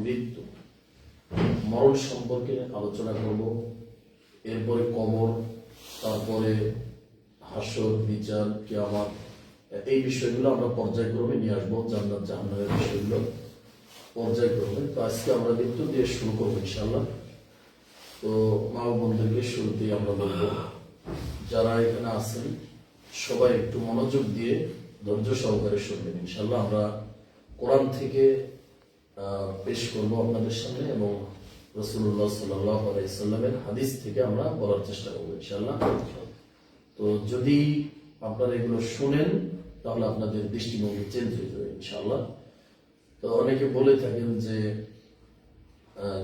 মৃত্যু, মরণ সম্পর্কে আলোচনা করব। এরপরে কবর, তারপরে হাসর, বিচার, কিয়ামত, এই বিষয়গুলো আমরা পর্যায়ক্রমে নিয়ে আসবো। জান্নাত জাহান্নামের বিষয়গুলো পর্যায়ক্রমে। তো আজকে আমরা মৃত্যু দিয়ে শুরু করবো ইনশাআল্লাহ। তো মা ও বোনদেরকে শুরুতেই আমরা বলবো, যারা এখানে আছেন সবাই একটু মনোযোগ দিয়ে ধৈর্য সহকারে শুনবেন ইনশাআল্লাহ। আমরা কোরআন থেকে পেশ করব আপনাদের সামনে এবং রাসূলুল্লাহ সাল্লাল্লাহু আলাইহি সাল্লামের হাদিস থেকে আমরা বলার চেষ্টা করবো ইনশাআল্লাহ। তো যদি আপনারা এগুলো শুনেন তাহলে আপনাদের দৃষ্টিভঙ্গি চেঞ্জ হয়ে যাবে ইনশাআল্লাহ। তো অনেকে বলে থাকেন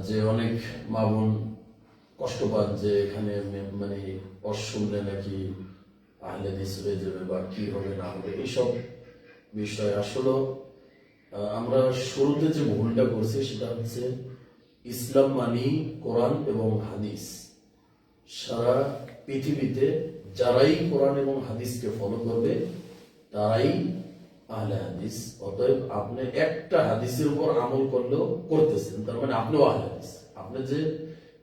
যে অনেক মা বোন কষ্ট পান যে এখানে মানে শুনলে নাকি আহলে হাদিস হয়ে যাবে বা কি হবে না হবে এইসব বিষয়। আসলে আমরা শুরুতে যে ভুলটা করছি সেটা হচ্ছে ইসলাম মানি কোরআন এবং হাদিস। সারা পৃথিবীতে যারাই কোরআন এবং হাদিসকে ফলো করবে তারাই আহলে হাদিস। অতএব আপনি একটা হাদিসের উপর আমল করলেও করতেছেন, তার মানে আপনিও আহলে হাদিস। আপনি যে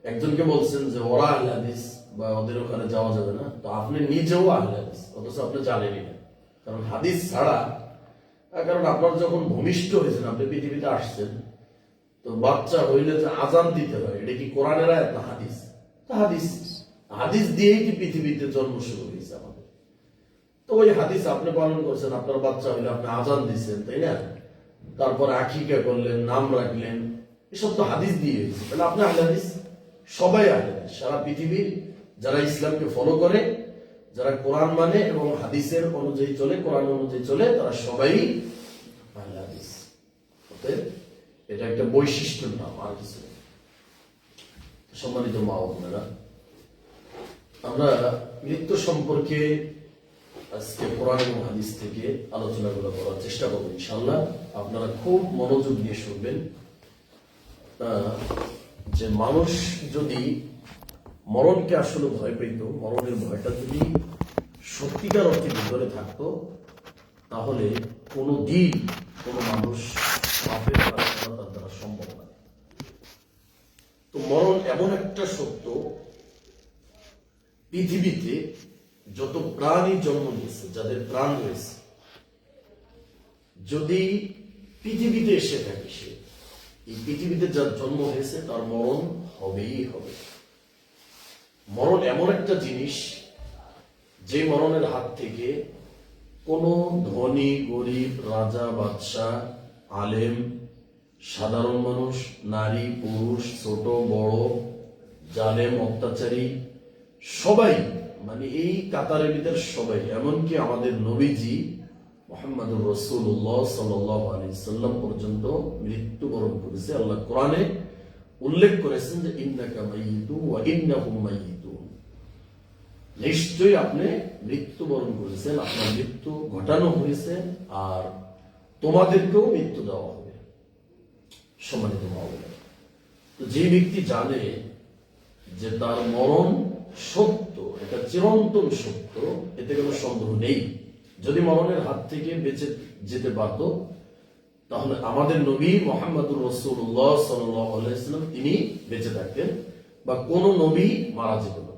একজনকে বলছেন যে ওরা আহলে হাদিস বা ওদের ওখানে যাওয়া যাবে না, তো আপনি নিজেও আহলে হাদিস, অথচ আপনি জানেনই না। কারণ হাদিস ছাড়া, কারণ আপনার যখন ভূমিষ্ঠ হয়েছেন, আপনি পৃথিবীতে আসছেন, তো বাচ্চা হইলে যে আজান দিতে হয়, এটা কি কোরআনের আয়াত না হাদিস? হাদিস। হাদিস দিয়েই কি পৃথিবীতে জন্ম শুরু হয়েছে আমাদের। তো ওই হাদিস আপনি পালন করছেন, আপনার বাচ্চা হইলে আপনি আজান দিচ্ছেন, তাই না? তারপর আকিকা করলেন, নাম রাখলেন, এসব তো হাদিস দিয়ে হয়েছে। তাহলে আপনি আহলে হাদিস, সবাই আহলে হাদিস। সারা পৃথিবীর যারা ইসলামকে ফলো করে, যারা কোরআন মানে এবং হাদিসের অনুযায়ী চলে, কোরআন অনুযায়ী চলে, তারা সবাই আহলে হাদিস। এটা একটা বৈশিষ্ট্যের নাম, আর কিছু। সম্মানিত মা ও বোনেরা, আমরা মৃত্যু সম্পর্কে আজকে কোরআন এবং হাদিস থেকে আলোচনাগুলো করার চেষ্টা করবো ইনশাআল্লাহ। আপনারা খুব মনোযোগ দিয়ে শুনবেন। যে মানুষ যদি মরণকে আসলে ভয় পেত, মরণের ভয়টা যদি সত্যিকার অর্থে ভিতরে থাকতো, তাহলে কোনো দিন কোনো মানুষ পাপের কাজ করা তার দ্বারা সম্ভব না। তো মরণ এমন একটা সত্য, পৃথিবীতে যত প্রাণী জন্ম নিয়েছে, যাদের প্রাণ রয়েছে, যদি পৃথিবীতে এসে থাকে, সে এই পৃথিবীতে যার জন্ম হয়েছে তার মরণ হবেই হবে। মরণ এমন একটা জিনিস, যে মরণের হাত থেকে কোনো ধনী গরিব, রাজা বাদশাহ, আলেম, সাধারণ মানুষ, নারী পুরুষ, ছোট বড়, জালেম অত্যাচারী, সবাই, মানে এই কাতারের ভিতরে সবাই, এমনকি আমাদের নবীজি মুহাম্মদুর রাসূলুল্লাহ সাল্লাল্লাহু আলাইহি সাল্লাম পর্যন্ত মৃত্যুবরণ করেছে। আল্লাহ কোরআনে উল্লেখ করেছেন যে ইন্নাকা মাইয়িতুন ওয়া ইন্নাহুম মাইয়িতুন, নিশ্চয়ই আপনি মৃত্যুবরণ করেছেন, আপনার মৃত্যু ঘটানো হয়েছে, আর তোমাদেরকেও মৃত্যু দেওয়া হবে। সম্মানিত মা ও বোনেরা, তো যে ব্যক্তি জানে যে তার মরণ সত্য, এটা চিরন্তন সত্য, এতে কোনো সন্দেহ নেই। যদি মরণের হাত থেকে বেঁচে যেতে পারত, তাহলে আমাদের নবী মুহাম্মদুর রাসূলুল্লাহ সাল্লাল্লাহু আলাইহি ওয়াসাল্লাম তিনি বেঁচে থাকতেন, বা কোন নবী মারা যেত না।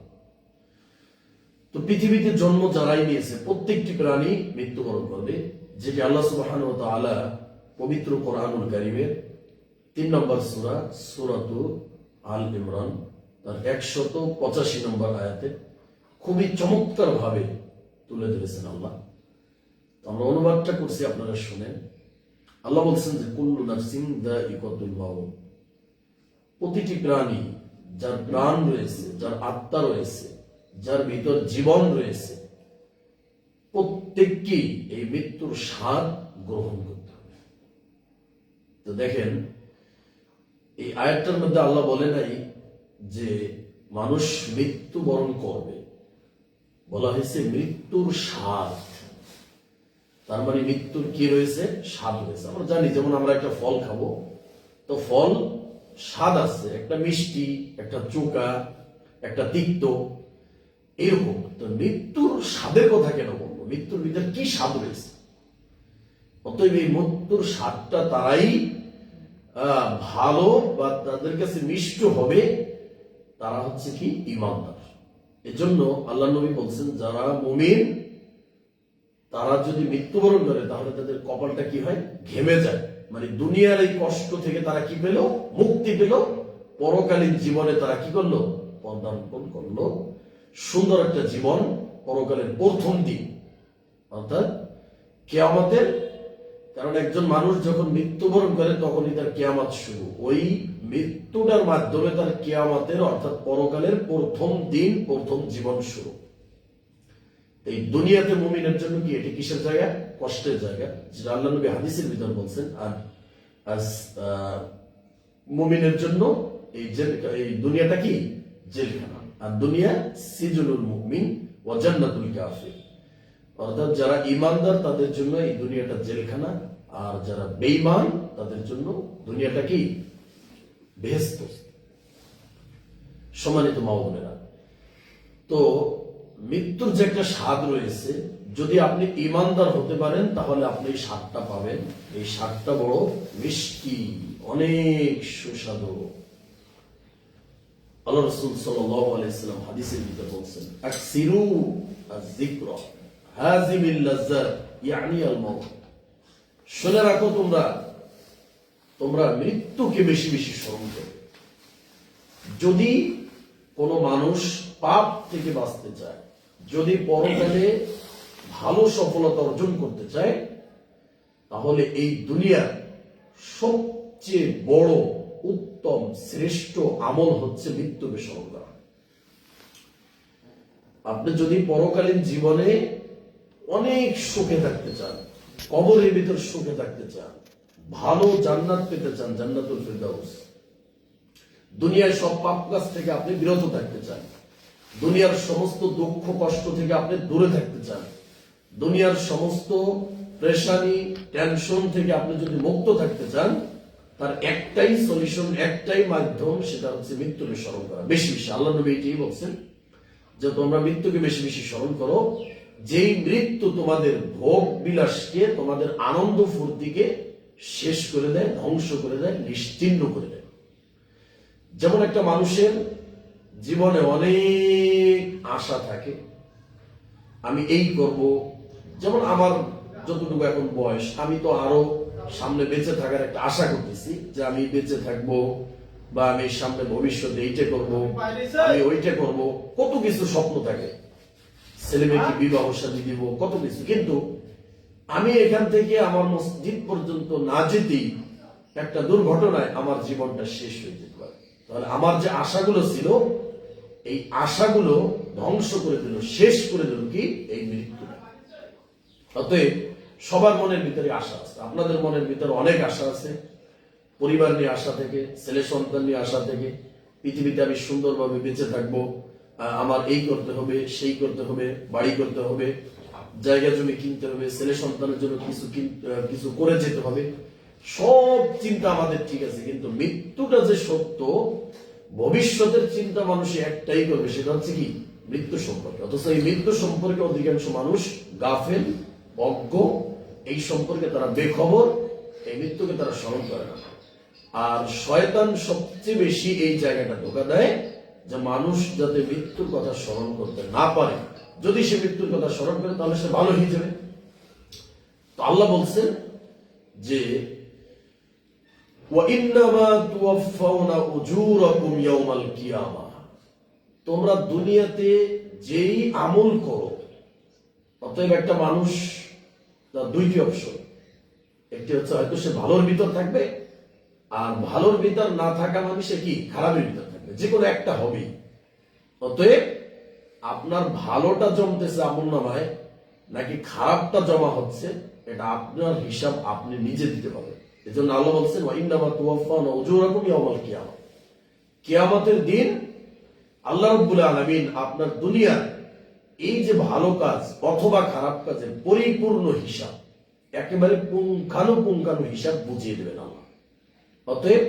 তো পৃথিবীতে জন্ম যারাই নিয়েছে, প্রত্যেকটি প্রাণী মৃত্যুবরণ করবে, যেটি আল্লাহ সুবহানাহু ওয়া তাআলা পবিত্র কোরআনুল কারীমের 3 নম্বর সূরা, সূরাতুল আল ইমরান, তার 185 নম্বর আয়াতে খুবই চমৎকার ভাবে তুলে ধরেছেন আল্লাহ। আমরা অনুবাদটা করছি, আপনারা শুনেন। আল্লাহ বলছেন যে কুল্লু নাফসিন যায়িকাতুল মাউত, প্রতিটি প্রাণী, যার প্রাণ রয়েছে, যার আত্মা রয়েছে, যার ভিতর জীবন রয়েছে, প্রত্যেককেই এই মৃত্যুর স্বাদ গ্রহণ করতে হবে। তো দেখেন, এই আয়াতটার মধ্যে আল্লাহ বলে নাই যে মানুষ মৃত্যুবরণ করবে, বলা হয়েছে মৃত্যুর স্বাদ। তার মানে মৃত্যুর কি রয়েছে? স্বাদ রয়েছে। আমরা জানি, যেমন আমরা একটা ফল খাবো, তো ফল স্বাদ আছে, একটা মিষ্টি, একটা চোকা, একটা তিক্ত, এরকম। তো মৃত্যুর স্বাদের কথা কেন বলবো? মৃত্যুর ভিতরে কি স্বাদ রয়েছে? অতএব এই মৃত্যুর স্বাদটা তারাই ভালো বা তাদের কাছে মিষ্ট হবে, তারা হচ্ছে কি ঈমানদার। এজন্য আল্লাহ নবী বলছেন, যারা মুমিন তারা যদি মৃত্যুবরণ করে তাহলে তাদের কপালটা কি হয়, ঘেমে যায়। মানে দুনিয়ার এই কষ্ট থেকে তারা কি পেল, মুক্তি পেল। পরকালীন জীবনে তারা কি করলো, পদার্পণ করলো সুন্দর একটা জীবন। পরকালের প্রথম দিন অর্থাৎ কিয়ামতের, কারণ একজন মানুষ যখন মৃত্যুবরণ করে তখনই তার কিয়ামত শুরু। ওই মৃত্যুটার মাধ্যমে তার কিয়ামতের অর্থাৎ পরকালের প্রথম দিন, প্রথম জীবন শুরু। এই দুনিয়াতে মুমিনের জন্য কি এটি কিসের জায়গা, কষ্টের জায়গা, যেটা আল্লাহ নবী হাদিসের ভিতর বলছেন। আর মুমিনের জন্য এই দুনিয়াটা কি জেলখানা। আর দুনিয়া সিজনুল মুমিন ওয়া জান্নাতুল কাফির, অর্থাৎ যারা ঈমানদার তাদের জন্য এই দুনিয়াটা জেলখানা, আর যারা বেঈমান তাদের জন্য দুনিয়াটা কি বেহেশত। সম্মানিত মা বোনেরা, তো মৃত্যুর যে একটা স্বাদ রয়েছে, যদি আপনি ঈমানদার হতে পারেন তাহলে আপনি এই স্বাদটা পাবেন। এই স্বাদটা বড় মিষ্টি, অনেক সুস্বাদু। আল্লাহ রাসূল সাল্লাল্লাহু আলাইহি ওয়াসাল্লাম হাদিসের ভিতরে বলছেন, আকসিরু আয-যিকরা হাযিমিল লাজ্জাত ইয়ানি আল মাউত। শুনে রাখো, তোমরা মৃত্যুকে বেশি বেশি স্মরণ করো। যদি কোনো মানুষ পাপ থেকে বাঁচতে চায়, যদি পরকালে ভালো সফলতা অর্জন করতে চায়, তাহলে এই দুনিয়ার সবচেয়ে বড়, উত্তম, শ্রেষ্ঠ আমল হচ্ছে মৃত্যুকে স্মরণ করা। আপনি যদি পরকালীন জীবনে অনেক সুখে থাকতে চান, কবরের ভিতর সুখে থাকতে চান, ভালো জান্নাত পেতে চান, জান্নাতুল ফিরদাউস, দুনিয়ার সব পাপ কাজ থেকে আপনি বিরত থাকতে চান, দুনিয়ার সমস্ত দুঃখ কষ্ট থেকে আপনি দূরে থাকতে চান, দুনিয়ার সমস্ত প্রেশানি টেনশন থেকে আপনি যদি মুক্ত থাকতে চান, তার একটাই সলিউশন, একটাই মাধ্যম, সেটা হচ্ছে মৃত্যুকে স্মরণ করা বেশি বেশি। আল্লাহ নবী এটাই বলছেন যে তোমরা মৃত্যুকে বেশি বেশি স্মরণ করো, যেই মৃত্যু তোমাদের ভোগ বিলাসকে, তোমাদের আনন্দ ফুর্তিকে শেষ করে দেয়, ধ্বংস করে দেয়, নিশ্চিহ্ন করে দেয়। যেমন একটা মানুষের জীবনে অনেক আশা থাকে, আমি এই করব, যেমন আমার যতটুকু এখন বয়স, আমি তো আরো সামনে বেঁচে থাকার একটা আশা করতেছি, যে আমি বেঁচে থাকবো, বা আমি সামনে ভবিষ্যতে এইটা করব, আমি ওইটা করব, কত কিছু স্বপ্ন থাকে, ছেলে মেয়েকে বিবাহ শাদী দিব, কত কিছু। কিন্তু আমি এখান থেকে আমার মসজিদ পর্যন্ত না যেতেই একটা দুর্ঘটনায় আমার জীবনটা শেষ হয়ে যেতে পারে। তাহলে আমার যে আশাগুলো ছিল, এই আশাগুলো ধ্বংস করে দিল, শেষ করে দিল কি এই মৃত্যুটা। অতএব সবার মনের ভিতরে আশা আছে, আপনাদের মনের ভিতরে অনেক আশা আছে, পরিবার নিয়ে আশা থেকে, ছেলে সন্তান নিয়ে আশা থেকে, পৃথিবীতে আমি সুন্দরভাবে বেঁচে থাকবো, আমার এই করতে হবে, সেই করতে হবে, বাড়ি করতে হবে, জায়গা জমি কিনতে হবে, ছেলে সন্তানের জন্য কিছু করে যেতে হবে। সব চিন্তা আমাদের ঠিক আছে, কিন্তু মৃত্যুটা যে সত্য, ভবিষ্যতের চিন্তা মানুষ একটাই করবে, সেটা হচ্ছে কি মৃত্যু সম্পর্কে। অথচ এই মৃত্যু সম্পর্কে অধিকাংশ মানুষ গাফেল, অজ্ঞ, এই সম্পর্কে তারা বেখবর, এই মৃত্যুকে তারা স্মরণ করে না। আর শয়তান সবচেয়ে বেশি এই জায়গাটা ধোঁকা দেয়, যে মানুষ যাতে মৃত্যুর কথা স্মরণ করতে না পারে। যদি সে মৃত্যুর কথা স্মরণ করে তাহলে সে ভালো হয়ে যাবে। তো আল্লাহ বলছেন যে তোমরা দুনিয়াতে যেই আমল করো, অতএব একটা মানুষ তার দুইটি অপশন, একটি হচ্ছে হয়তো সে ভালোর ভিতর থাকবে, আর ভালোর ভিতর না থাকা মানে সে কি খারাপের ভিতর থাকবে, যে কোনো একটা হবেই। অতএব আপনার ভালোটা জমতেছে আমল নামায় নাকি খারাপটা জমা হচ্ছে, এটা আপনার হিসাব আপনি নিজে দিতে পারবেন। এই জন্য আল্লাহ বলছেন কিয়ামতের দিন আল্লাহ রাব্বুল আলামিন আপনার দুনিয়ার এই যে ভালো কাজ অথবা খারাপ কাজের পরিপূর্ণ হিসাব, একেবারে পুঙ্খানুপুঙ্খানু হিসাব বুঝিয়ে দেবেন আল্লাহ। অতএব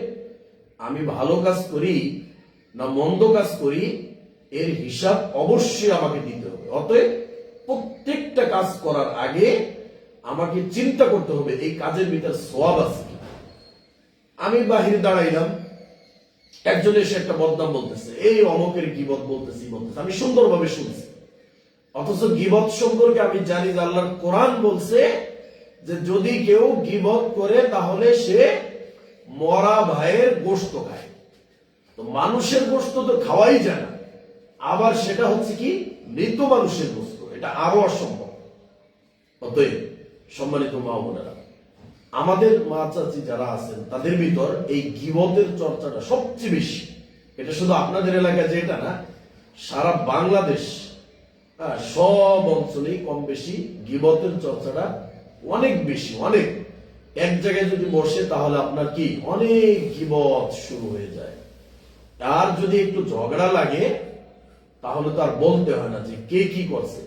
আমি ভালো কাজ করি না মন্দ কাজ করি, এর হিসাব অবশ্যই আমাকে দিতে হবে। অতএব প্রত্যেকটা কাজ করার আগে আমাকে চিন্তা করতে হবে এই কাজের ভিতর সওয়াব আছে কি। আমি বাহিরে দাঁড়াইলাম, একজন এসে একটা বদনাম বলতেছে, এই অমকের গীবত বলতেছি, আমি সুন্দরভাবে শুনছি। অথচ গীবত সম্পর্কে আমি জানি যে আল্লাহর কোরআন বলছে যে যদি কেউ গীবত করে তাহলে সে মরা ভাইয়ের গোশত খায়। তো মানুষের গোশত তো খাওয়াই যায় না, আবার সেটা হচ্ছে কি মৃত মানুষের গোশত, এটা আরো অসম্ভব। অতএব সম্মানিত মা বোনেরা, আমাদের মা চাচি যারা আছেন তাদের ভিতর এই গীবতের চর্চাটা সবচেয়ে বেশি। এটা শুধু আপনাদের এলাকায় যেটা না, সারা বাংলাদেশ, সব অঞ্চলেই কম বেশি গীবতের চর্চাটা অনেক বেশি, অনেক। এক জায়গায় যদি বসে তাহলে আপনার কি অনেক গীবত শুরু হয়ে যায়। আর যদি একটু ঝগড়া লাগে তাহলে তো আর বলতে হয় না যে কে কি করছে,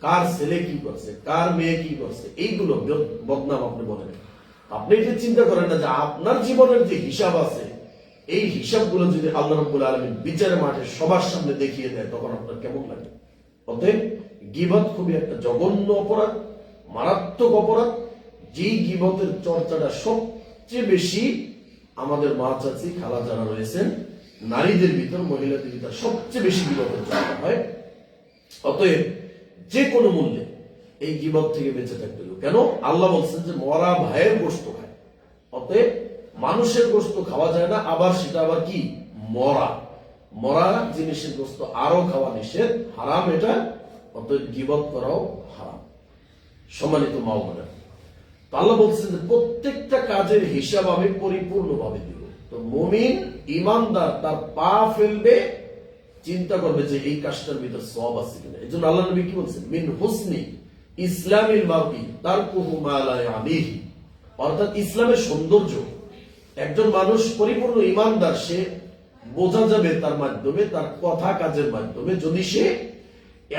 কার ছেলে কি করছে, কার মেয়ে কি করছে, এইগুলো বদনাম আপনি বলেন। আপনি এটা চিন্তা করেন না যে আপনার জীবনের যে হিসাব আছে, এই হিসাবগুলো যদি আল্লাহ রাব্বুল আলামিন বিচারের মাঠে সবার সামনে দেখিয়ে দেয় তখন আপনার কেমন লাগে? অতএব গীবত খুবই একটা জঘন্য অপরাধ, মারাত্মক অপরাধ। যেই গীবতের চর্চাটা সবচেয়ে বেশি আমাদের মা চাচি খালা যারা রয়েছেন, নারীদের ভিতর, মহিলাদের ভিতর সবচেয়ে বেশি গীবতের চর্চা হয়। অতএব যে কোনো মূল্যে এই গীবত থেকে বেঁচে থাকতে হবে। কেন? আল্লাহ বলছেন যে মরা ভাইয়ের গোশত খায়। অতএব মানুষের গোশত খাওয়া যায় না, আবার সেটা আবার কি মরা মরা জিনিসের গোশত আরো খাওয়া নিষেধ, হারাম এটা। অতএব গীবত করাও হারাম। সম্মানিত মা বোনেরা, আল্লাহ বলছেন যে প্রত্যেকটা কাজের হিসাব আমি পরিপূর্ণভাবে দিব। তো মুমিন ইমানদার তার পা ফেলবে, চিন্তা করবে যে এই কাজটার ভিতর সওয়াব আছে কিনা। এই জন্য আল্লাহ নবী কি বলছেন, মিন হুসনি ইসলামিল মারই তারকুহু মা লা ইয়ানিহি, অর্থাৎ ইসলামের সৌন্দর্য, একজন মানুষ পরিপূর্ণ ইমানদার সে বোঝা যাবে তার মাধ্যমে, তার কথা কাজের মাধ্যমে। যদি সে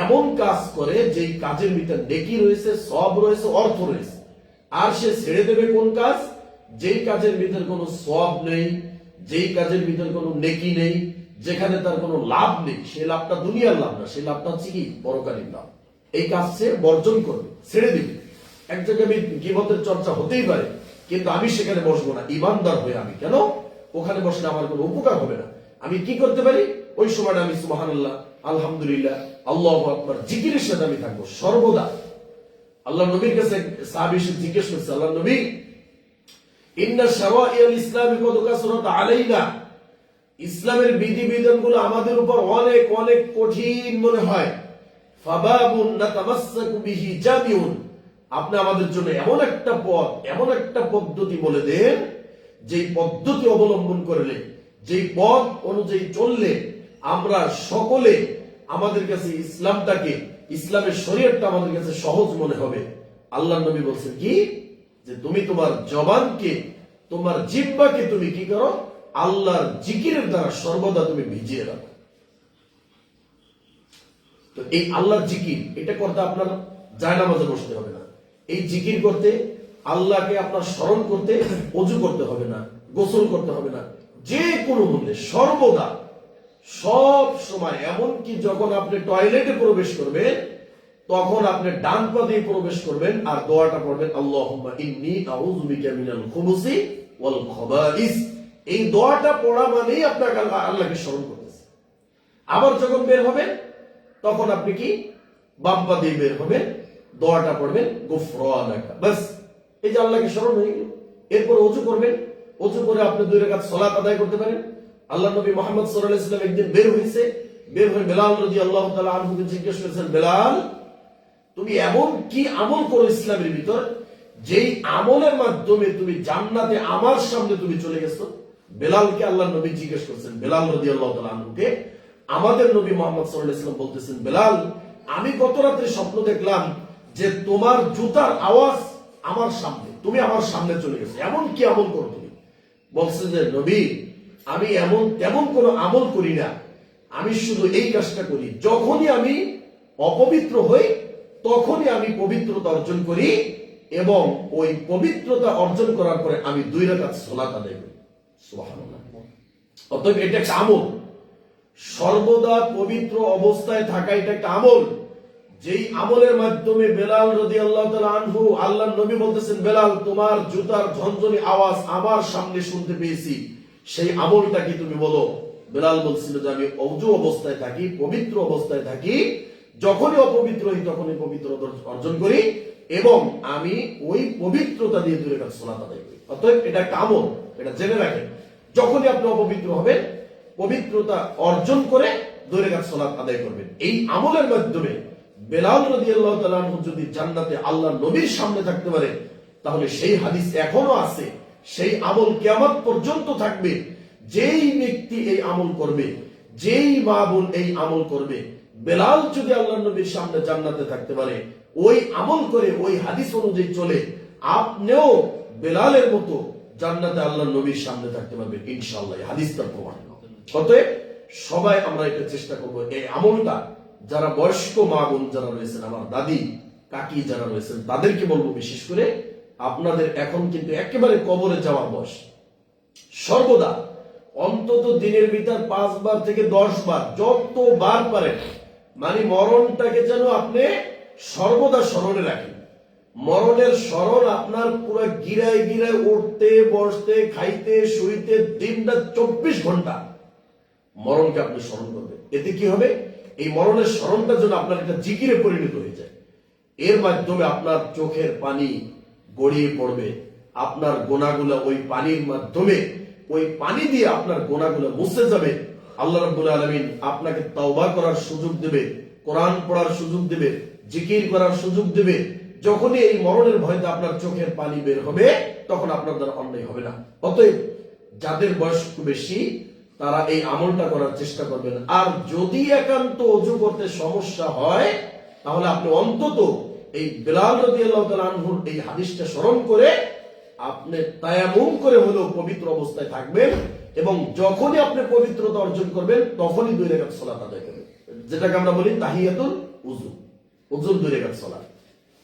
এমন কাজ করে যেই কাজের ভিতর নেকি রয়েছে, সওয়াব রয়েছে, অর্থ রয়েছে, আর সে ছেড়ে দেবে কোন কাজ, যেই কাজের ভিতর কোনো সওয়াব নেই, যেই কাজের ভিতর কোনো নেকি নেই, যেখানে তার কোনো লাভ নেই, সেই লাভটা দুনিয়ার লাভ না, সেই লাভটা হচ্ছে কি পরকালীন লাভ। এই কাজ সে বর্জন করবে, ছেড়ে দিবে। এক জায়গায় গীবতের চর্চা হতেই পারে, কিন্তু আমি সেখানে বসবো না ইমানদার হয়ে। আমি কেন? ওখানে বসলে আমার কোনো উপকার হবে না। আমি কি করতে পারি? ওই সময়টা আমি সুবহানাল্লাহ, আলহামদুলিল্লাহ, আল্লাহু আকবার জিকিরের সাথে আমি থাকবো সর্বদা। আল্লাহ নবীর কাছে সাহাবী এসে জিজ্ঞেস করছে, আল্লাহ নবী, ইন্না শারাইআল ইসলামি কদ কাসরাত আলাইনা, ইসলামের বিধিবিধানগুলো আমাদের উপর অনেক অনেক কঠিন মনে হয়। ফাবাবুন নাতামাসসাকু বিহি জামিউন, আপনি আমাদের জন্য এমন একটা পথ, এমন একটা পদ্ধতি বলে দেন, যেই পদ্ধতি অবলম্বন করলে, যেই পথ অনুযায়ী চললে আমরা সকলে আমাদের কাছে ইসলামটাকে, ইসলামের শরীয়তটা আমাদের কাছে সহজ মনে হবে। আল্লাহ নবী বলছেন কি, যে তুমি তোমার জবানকে, তোমার জিহ্বাকে তুমি কি করো, আল্লাহর জিকিরের দ্বারা সর্বদা তুমি ভিজিয়ে রাখো। তো এই আল্লাহর জিকির, এটা করতে আপনার জায়নামাজে বসতে হবে না। এই জিকির করতে, আল্লাহকে আপনার স্মরণ করতে ওযু করতে হবে না, গোসল করতে হবে না। যে কোনো মূল্যে সর্বদা, সব সময়, এমনকি যখন আপনি টয়লেটে প্রবেশ করবেন তখন আপনি ডান পা দিয়ে প্রবেশ করবেন আর দোয়াটা পড়বেন, আল্লাহুম্মা ইন্নী আউযু বিকা মিনাল খুবুসি ওয়াল খাবাইস। এই দোয়াটা পড়া মানেই আপনাকে আল্লাহকে স্মরণ করতেছে। আবার যখন বের হবেন তখন আপনি কি বাম পা দিয়ে বের হবেন, দোয়াটা পড়বেন, গুফরানাকা, বাস। এই যে আল্লাহকে স্মরণ হয়ে গেল। এরপর ওযু করবেন, ওযু করে আপনি 2 রাকাত সালাত আদায় করতে পারেন। আল্লাহ নবী মুহাম্মদ সাল্লাল্লাহু আলাইহি ওয়াসাল্লাম একদিন বের হয়েছে, বের হয়ে বেলাল রাদিয়াল্লাহু তাআলা আনহুকে জিজ্ঞেস করেছেন, বেলাল তুমি এমন কি আমল করো ইসলামের ভিতর, যেই আমলের মাধ্যমে তুমি জান্নাতে আমার সামনে তুমি চলে গেছো? বেলালকে আল্লাহ নবী জিজ্ঞেস করছেন, বেলাল রাদিয়াল্লাহু তাআলা আনহুকে। আমাদের নবী মুহাম্মদ সাল্লাল্লাহু আলাইহি ওয়াসাল্লাম বলতেছেন, বেলাল আমি গত রাতে স্বপ্ন দেখলাম যে তোমার জুতার আওয়াজ আমার সামনে, তুমি আমার সামনে চলে গেছো, এমন কি আমল করো তুমি? বলছে যে নবী আমি এমন তেমন কোনো আমল করি না, আমি শুধু এই কাজটা করি, যখনই আমি অপবিত্র হই তখনই আমি পবিত্রতা অর্জন করি, এবং ওই পবিত্রতা অর্জন করার পরে আমি 2 রাকাত সালাত আদায় করি। সুবহানাল্লাহ। অতএব এটা একটা আমল, সর্বদা পবিত্র অবস্থায় থাকা এটা একটা আমল। যেই আমলের মাধ্যমে বেলাল রাদিয়াল্লাহু তাআলা আনহু, আল্লাহর নবী বলতেছেন, বেলাল তোমার জুতার ঝনঝনি আওয়াজ আমার সামনে শুনতে পেয়েছি, সেই আমলটা কি তুমি বলো। বেলাল বলছিল যে আমি অযু অবস্থায় থাকি, পবিত্র অবস্থায় থাকি, যখনই অপবিত্র হই তখনই পবিত্রতা অর্জন করি, এবং আমি ওই পবিত্রতা দিয়ে 2 রাকাত সালাত আদায় করি। অতএব এটা একটা আমল, এটা জেনে রাখেন। যখনই আপনি অপবিত্র হবেন, পবিত্রতা অর্জন করে 2 রাকাত সালাত আদায় করবেন। এই আমলের মাধ্যমে বেলাল রাদিয়াল্লাহু তাআলা আনহু যদি জান্নাতে আল্লাহর নবীর সামনে থাকতে পারে, তাহলে সেই হাদিস এখনো আছে, সেই আমল কিয়ামত পর্যন্ত থাকবে। যেই ব্যক্তি এই আমল করবে, যেই মা বোন এই আমল করবে, বেলাল যদি আল্লাহর নবীর সামনে জান্নাতে থাকতে পারে, ওই আমল করে ওই হাদিস অনুযায়ী চলে, আপনিও বেলালের মতো জান্নাতে আল্লাহর নবীর সামনে থাকতে পারবেন ইনশাআল্লাহ। হাদিসটা প্রমাণ। অতএব সবাই আমরা এটা চেষ্টা করব, এই আমলটা যারা বয়স্ক মা বোন যারা রয়েছেন, আমার দাদি কাকি যারা রয়েছেন, তাদেরকে বলবো বিশেষ করে, আপনাদের এখন কিন্তু একেবারে কবরে যাওয়ার বয়স। সর্বদা অন্তত দিনের ভিতর 5 বার থেকে 10 বার, যতবার পারেন, মানে মরণটাকে যেন আপনি সর্বদা স্মরণে রাখেন। মরণের স্মরণ আপনার পুরো গিরায় গিরায় উঠতে বসতে খাইতে শুইতে দিনটা 24 ঘন্টা মরণকে আপনি স্মরণ করবেন। এতে কি হবে, এই মরণের স্মরণটা যেন আপনার একটা জিকিরে পরিণত হয়ে যায়। এর মাধ্যমে আপনার চোখের পানি গড়িয়ে পড়বে, আপনার গোনাগুলা ওই পানির মাধ্যমে, ওই পানি দিয়ে আপনার গোনাগুলা মুছে যাবে। আল্লাহ রাব্বুল আলামিন আপনাকে তাওবা করার সুযোগ দেবে, কোরআন পড়ার সুযোগ দেবে, জিকির করার সুযোগ দেবে। যখনই এই মরণের ভয়তে আপনার চোখের পানি বের হবে, তখন আপনার দ্বারা অন্যায় হবে না। অতএব যাদের বয়স একটু বেশি, তারা এই আমলটা করার চেষ্টা করবেন। আর যদি একান্ত ওযু করতে সমস্যা হয়, তাহলে আপনি অন্তত এই বেলাল রাদিয়াল্লাহু তাআলা আনহুর এই হাদিসটা স্মরণ করে আপনি তায়াম্মুম করে হলেও পবিত্র অবস্থায় থাকবেন, এবং যখনই আপনি পবিত্রতা অর্জন করবেন তখনই 2 রাকাত সালাত আদায় করবেন, যেটাকে আমরা বলি তাহিয়াতুল উযু, উযুর 2 রাকাত সালাত।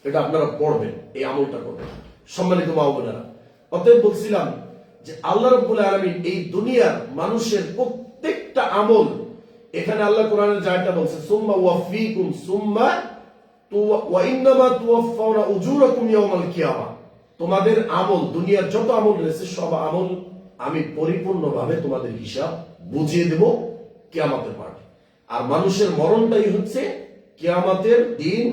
এটা আপনারা পড়বেন, এই আমলটা করবেন সম্মানিত মা বোনেরা। অতএব বলছিলাম যে আল্লাহ রাব্বুল আলামিন এই দুনিয়ার মানুষের প্রত্যেকটা আমল, এখানে আল্লাহ কোরআনের জায়গাটা বলছে, সুম্মা ওয়াফিকুম সুম্মা ওয়া ইন্নামা তুওয়াফাউনা উজুরাকুম ইয়াওমাল কিয়ামা। তোমাদের আমল, দুনিয়ার যত আমল রয়েছে সব আমল আমি পরিপূর্ণভাবে তোমাদের হিসাব বুঝিয়ে দেব কিয়ামতের মাঠে। আর মানুষের মরণটাই হচ্ছে কিয়ামতের দিন,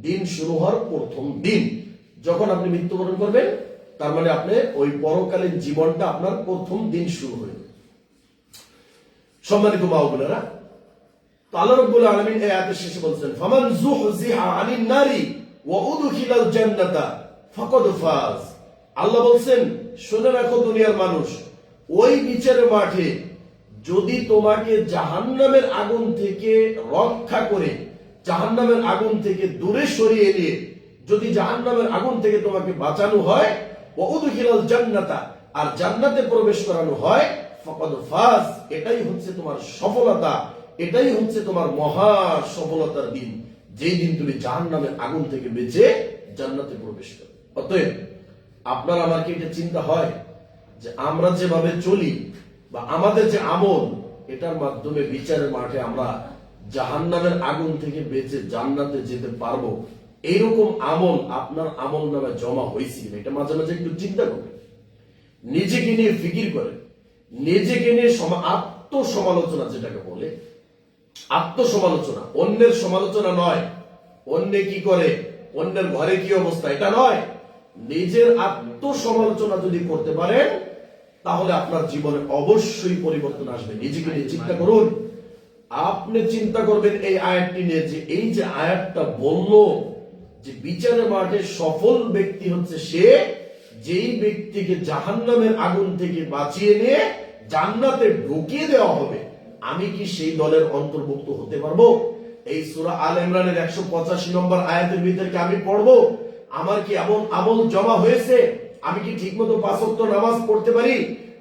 দিন শুরু হওয়ার প্রথম দিন। যখন আপনি মৃত্যুবরণ করবেন, তার মানে আপনি ওই পরকালীন জীবনটা আপনার প্রথম দিন শুরু হয়ে যাবে। সম্মানিত মা বোনেরা, তো আল্লাহ রাব্বুল আলামিন এই আয়াতের শেষে বলছেন, ফামান যুহজিহা আনিন নারি ওয়া উদখিলাল জান্নাতা ফাকাদ ফাজ। আল্লাহ বলছেন, শুনে রাখো দুনিয়ার মানুষ, ওই বিচারের মাঠে যদি তোমাকে জাহান্নামের আগুন থেকে রক্ষা করে, জাহান্নামের আগুন থেকে দূরে সরিয়ে নিয়ে যদি জাহান্নামের আগুন থেকে তোমাকে বাঁচানো হয়, ওয়া উদখিলাল জান্নাতা, আর জান্নাতে প্রবেশ করানো হয়, ফাকাদ ফাজ, এটাই হচ্ছে তোমার সফলতা, এটাই হচ্ছে তোমার মহা সফলতার দিন, যেই দিন তুমি জাহান্নামের আগুন থেকে বেঁচে জান্নাতে প্রবেশ করবে। অতএব আপনার আমার কি এটা চিন্তা হয় যে আমরা যেভাবে চলি বা আমাদের যে আমল, এটার মাধ্যমে বিচারের মাঠে আমরা জাহান্নামের আগুন থেকে বেঁচে জান্নাতে যেতে পারবো? এইরকম আমল আপনার আমল নামে জমা হয়েছে কিনা, এটা মাঝে মাঝে একটু চিন্তা করবেন, নিজেকে নিয়ে ফিকির করেন, নিজেকে নিয়ে আত্মসমালোচনা, যেটাকে বলে আত্মসমালোচনা, অন্যের সমালোচনা নয়, অন্যে কি করে, অন্যের ঘরে কি অবস্থা, এটা নয়। নিজের আত্মসমালোচনা যদি করতে পারেন, তাহলে আপনার জীবনে অবশ্যই পরিবর্তন আসবে। নিজেকে নিয়ে চিন্তা করুন। আপনি চিন্তা করবেন এই আয়াতটি নিয়ে, যে এই যে আয়াতটা বলল যে বিচারের মাঠে সফল ব্যক্তি হচ্ছে সে, যেই ব্যক্তিকে জাহান্নামের আগুন থেকে বাঁচিয়ে নিয়ে জান্নাতে ঢুকিয়ে দেওয়া হবে। আমি কি সেই দলের অন্তর্ভুক্ত হতে পারবো? এই সূরা আল ইমরানের 185 নম্বর আয়াতের ভিতরে আমি পড়বো, আমার কি এমন আমল জমা হয়েছে? আমি কি ঠিকমতো 5 ওয়াক্ত নামাজ পড়তে পারি?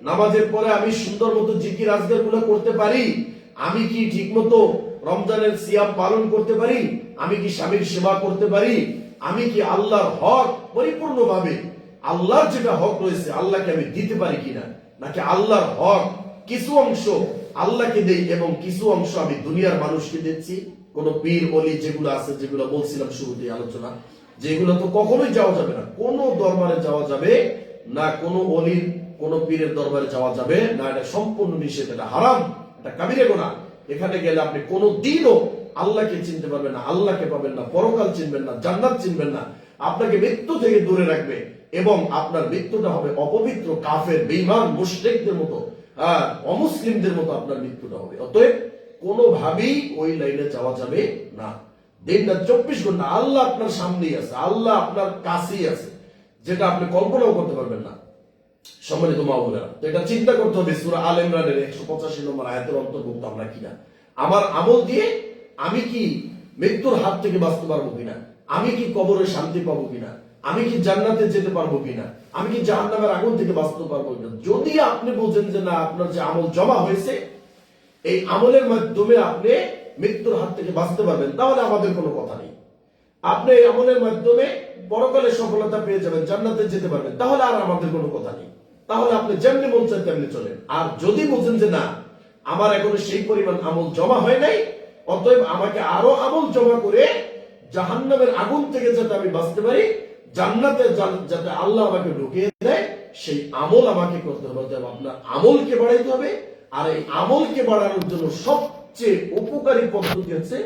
নামাজের পরে আমি সুন্দর মতো জিকির আজকার গুলো করতে পারি? আমি কি ঠিকমতো রমজানের সিয়াম পালন করতে পারি? আমি কি স্বামীর সেবা করতে পারি? আমি কি আল্লাহর হক পরিপূর্ণভাবে, আল্লাহর যেটা হক রয়েছে, আল্লাহকে আমি দিতে পারি কিনা? নাকি আল্লাহর হক কিছু অংশ আল্লাহকে দেই এবং কিছু অংশ আমি দুনিয়ার মানুষকে দিচ্ছি? কোন পীর অলি যেগুলো আছে, যেগুলো বলছিলাম শুরুতে আলোচনা, যেগুলো তো কখনোই যাওয়া যাবে না, কোন দরবারে যাওয়া যাবে না, কোন অলির কোন পীরের দরবারে যাওয়া যাবে না, এটা সম্পূর্ণ নিষেধ, এটা হারাম, এটা কাবিরে গুনাহ। এখানে গেলে আপনি কোনো দিনও আল্লাহকে চিনতে পারবেন না, আল্লাহকে পাবেন না, পরকাল চিনবেন না, জান্নাত চিনবেন না, আপনাকে মৃত্যু থেকে দূরে রাখবে এবং আপনার মৃত্যুটা হবে অপবিত্র, কাফের, বেঈমান, মুশরিকদের মতো, অমুসলিমদের মতো আপনার মৃত্যুটা হবে। অতএব কোনোভাবেই ওই লাইনে যাওয়া যাবে না। দিনটা 24 ঘন্টা আল্লাহ আপনার সামনেই আছে, আল্লাহ আপনার কাছেই আছে, যেটা আপনি কল্পনাও করতে পারবেন না। সম্মানিত মা বোনেরা, তো এটা চিন্তা করতে হবে সূরা আল ইমরানের 185 নম্বর আয়াতের অন্তর্ভুক্ত আমরা কিনা। আমার আমল দিয়ে আমি কি মৃত্যুর হাত থেকে বাঁচতে পারবো কিনা, আমি কি কবরে শান্তি পাবো কিনা, আমি কি জান্নাতে যেতে পারবো কিনা, আমি কি জাহান্নামের আগুন থেকে বাঁচতে পারবো কিনা। যদি আপনি বোঝেন যে না, আপনার যে আমল জমা হয়েছে এই আমলের মাধ্যমে আপনি মৃত্যুর হাত থেকে বাঁচতে পারবেন, তাহলে আমাদের কোনো কথা নেই। আপনি এই আমলের মাধ্যমে পরকালে সফলতা পেয়ে যাবেন, জান্নাতে যেতে পারবেন, তাহলে আর আমাদের কোনো কথা নেই। তাহলে আপনি যেমনি মন চান তেমনি চলেন। আর যদি বোঝেন যে না, আমার এখনো সেই পরিমাণ আমল জমা হয় নাই, অতএব আমাকে আরো আমল জমা করে জাহান্নামের আগুন থেকে যাতে আমি বাঁচতে পারি, জান্নাতে যাতে আল্লাহ আমাকে ঢুকিয়ে দেয়, সেই আমল আমাকে করতে হবে। আপনার আমলকে বাড়াইতে হবে। আর এই আমলকে বাড়ানোর জন্য সবচেয়ে উপকারী পদ্ধতি হচ্ছে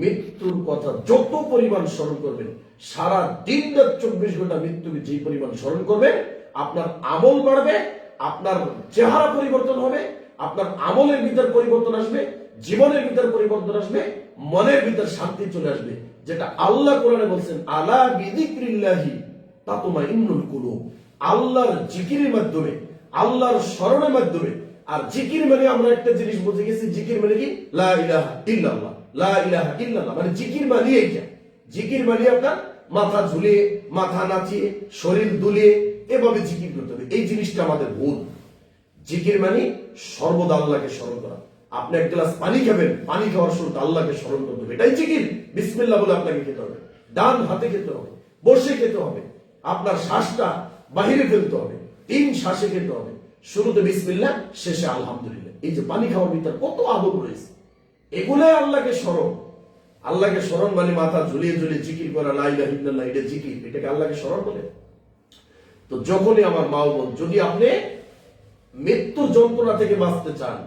মৃত্যুর কথা যত পরিমাণ স্মরণ করবেন, সারা দিন রাত 24 ঘন্টা মৃত্যুকে যে পরিমাণ স্মরণ করবেন, আপনার আমল বাড়বে, আপনার চেহারা পরিবর্তন হবে, আপনার আমলের ভিতর পরিবর্তন আসবে, জীবনের ভিতর পরিবর্তন আসবে, মনের ভিতর শান্তি চলে আসবে। যেটা আল্লাহ কোরআনে বলছেন, আলা বিযিকরিল্লাহি তাতমাইন্নুল কুলুব, আল্লাহর জিকিরের মাধ্যমে, আল্লাহর স্মরণের মাধ্যমে। আর জিকির মানে আমরা একটা জিনিস বুঝে গেছি, জিকির মানে কি, লা ইলাহা ইল্লাল্লাহ, লা ইলাহা ইল্লাল্লাহ মানে জিকির মানে এইটা। জিকির মানে আপনার মাথা ঝুলিয়ে, মাথা নাচিয়ে, শরীর দুলিয়ে এভাবে জিকির করতে হবে। এই জিনিসটা আমাদের ভুল। জিকির মানে সর্বদা আল্লাহকে স্মরণ করা। আপনি এক গ্লাস পানি খাবেন, পানি খাওয়ার শুরুতে আল্লাহকে স্মরণ করতে হবে, এটাই জিকির। বিসমিল্লাহ বলে আপনাকে খেতে হবে, ডান হাতে খেতে হবে, বসে খেতে হবে, আপনার শ্বাসটা বাহিরে ফেলতে হবে, 3 শ্বাসে খেতে হবে। শুরুতে বিসমিল্লাহ, শেষে আলহামদুলিল্লাহ। এই যে পানি খাওয়ার ভিতর কত আদব রয়েছে, এগুলাই আল্লাহকে স্মরণ। আল্লাহকে স্মরণ মানে মাথা ঝুলিয়ে ঝুলিয়ে জিকির করা, লা ইলাহা ইল্লাল্লাহ, এটা জিকির, এটাকে আল্লাহকে স্মরণ বলে। তো যখনই আমার মা বোন, যদি আপনি মৃত্যুর যন্ত্রণা থেকে বাঁচতে চান,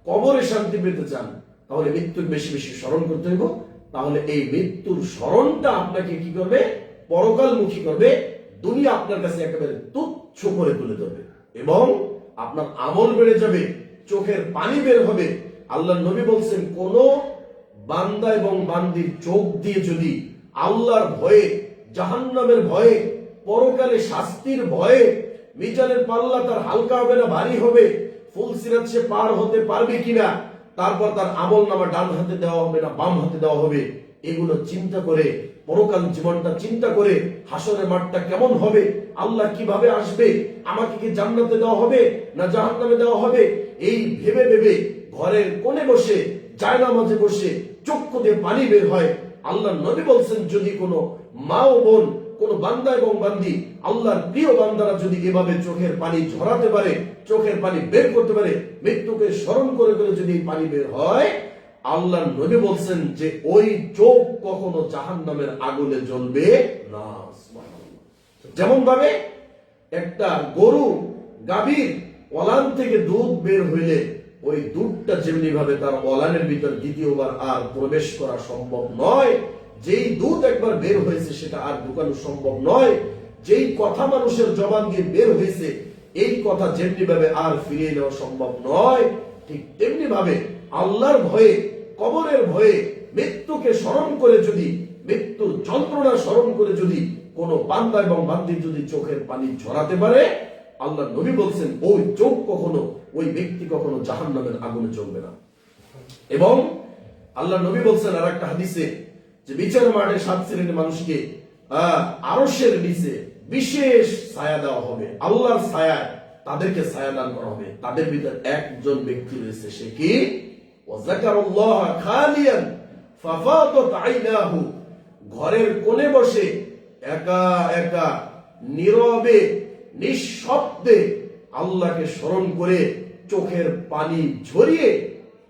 কবরে শান্তি পেতে চান, তাহলে মৃত্যুর বেশি বেশি স্মরণ করতে হইব। তাহলে এই মৃত্যুর স্মরণটা আপনাকে কি করবে, পরকালমুখী করবে, দুনিয়া আপনার কাছে একেবারে তুচ্ছ করে তুলে ধরবে এবং আপনার আমল বেড়ে যাবে, চোখের পানি বের হবে। আল্লাহ নবী বলছেন, কোন বান্দা এবং বান্দির চোখ দিয়ে যদি আল্লাহর ভয়ে, জাহান্নামের ভয়ে, পরকালে শাস্তির ভয়ে মিজানের পাল্লা তার হালকা হবে না ভারী হবে, ফুলসিরাত সে পার হতে পারবে কিনা, তারপর তার আমল নামা ডান হাতে দেওয়া হবে না বাম হাতে দেওয়া হবে, এগুলো চিন্তা করে, পরকাল জীবনটা চিন্তা করে, হাসরের মাঠটা কেমন হবে, আল্লাহ কিভাবে আসবে, আমাকে কি জান্নাতে দেওয়া হবে না জাহান্নামে দেওয়া হবে, এই ভেবে ভেবে ঘরের কোণে বসে, জায়নামাজে বসে চক্ষু দিয়ে পানি বের হয়। আল্লাহ নবী বলছেন, যদি কোনো মা ও বোন, কোন বান্দা এবং বান্দি, আল্লাহর প্রিয় বান্দারা যদি এভাবে চোখের পানি ঝরাতে পারে, চোখের পানি বের করতে পারে, মৃত্যুকে স্মরণ করে করে যদি পানি বের হয়, আল্লাহ নবী বলছেন যে ওই চোখ কখনো জাহান্নামের আগুনে জ্বলবে না। যেমন ভাবে একটা গরু গাভীর ওলান থেকে দুধ বের হইলে ওই দুধটা যেমনি ভাবে তার ওলানের ভিতর দ্বিতীয়বার আর প্রবেশ করা সম্ভব নয়, যেই দুধ একবার বের হয়েছে সেটা আর ঢুকানো সম্ভব নয়, যেই কথা মানুষের জবান দিয়ে বের হয়েছে এই কথা যেমনি ভাবে আর ফিরিয়ে নেওয়া সম্ভব নয়, ঠিক তেমনি ভাবে আল্লাহর ভয়ে, কবরের ভয়ে, মৃত্যুকে স্মরণ করে যদি, মৃত্যুর যন্ত্রণা স্মরণ করে যদি কোন বান্দা এবং বান্দি যদি চোখের পানি ঝরাতে পারে, আল্লাহ নবী বলছেন ওই চোখ কখনো, ওই ব্যক্তি কখনো জাহান্নামের আগুনে জ্বলবে না। এবং আল্লাহ নবী বলছেন আর একটা হাদিসে যে বিচার মাঠে 7 শ্রেণীর মানুষকে আরশের নিচে বিশেষ ছায়া দেওয়া হবে, আল্লাহর ছায়ায় তাদেরকে ছায়া দান করা হবে। তাদের ভিতর একজন ব্যক্তি রয়েছে, সে কি, ওয়াযাকারাল্লাহ খালিয়ান ফাফাদাত আইনাহু, ঘরের কোণে বসে একা একা নীরবে নিঃশব্দে আল্লাহকে স্মরণ করে চোখের পানি ঝরিয়ে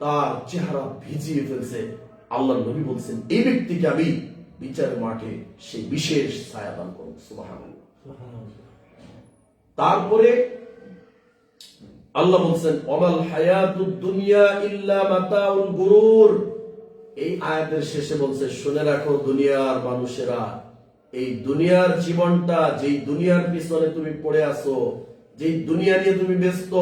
তার চেহারা ভিজিয়ে ফেলছে। আল্লাহ নবী বলছেন এই ব্যক্তিকে আমি বিচারের মাঠে সেই বিশেষ ছায়া দান করব। সুবহানাল্লাহ। তারপরে আল্লাহ বলছেন ওয়ামাল হায়াতুদ দুনিয়া ইল্লা মাতাউল গুরুর। এই আয়াতের শেষে বলছে শুনে রাখো দুনিয়ার মানুষেরা, এই দুনিয়ার জীবনটা, যেই দুনিয়ার পিছনে তুমি পড়ে আছো, যেই দুনিয়া নিয়ে তুমি ব্যস্ত,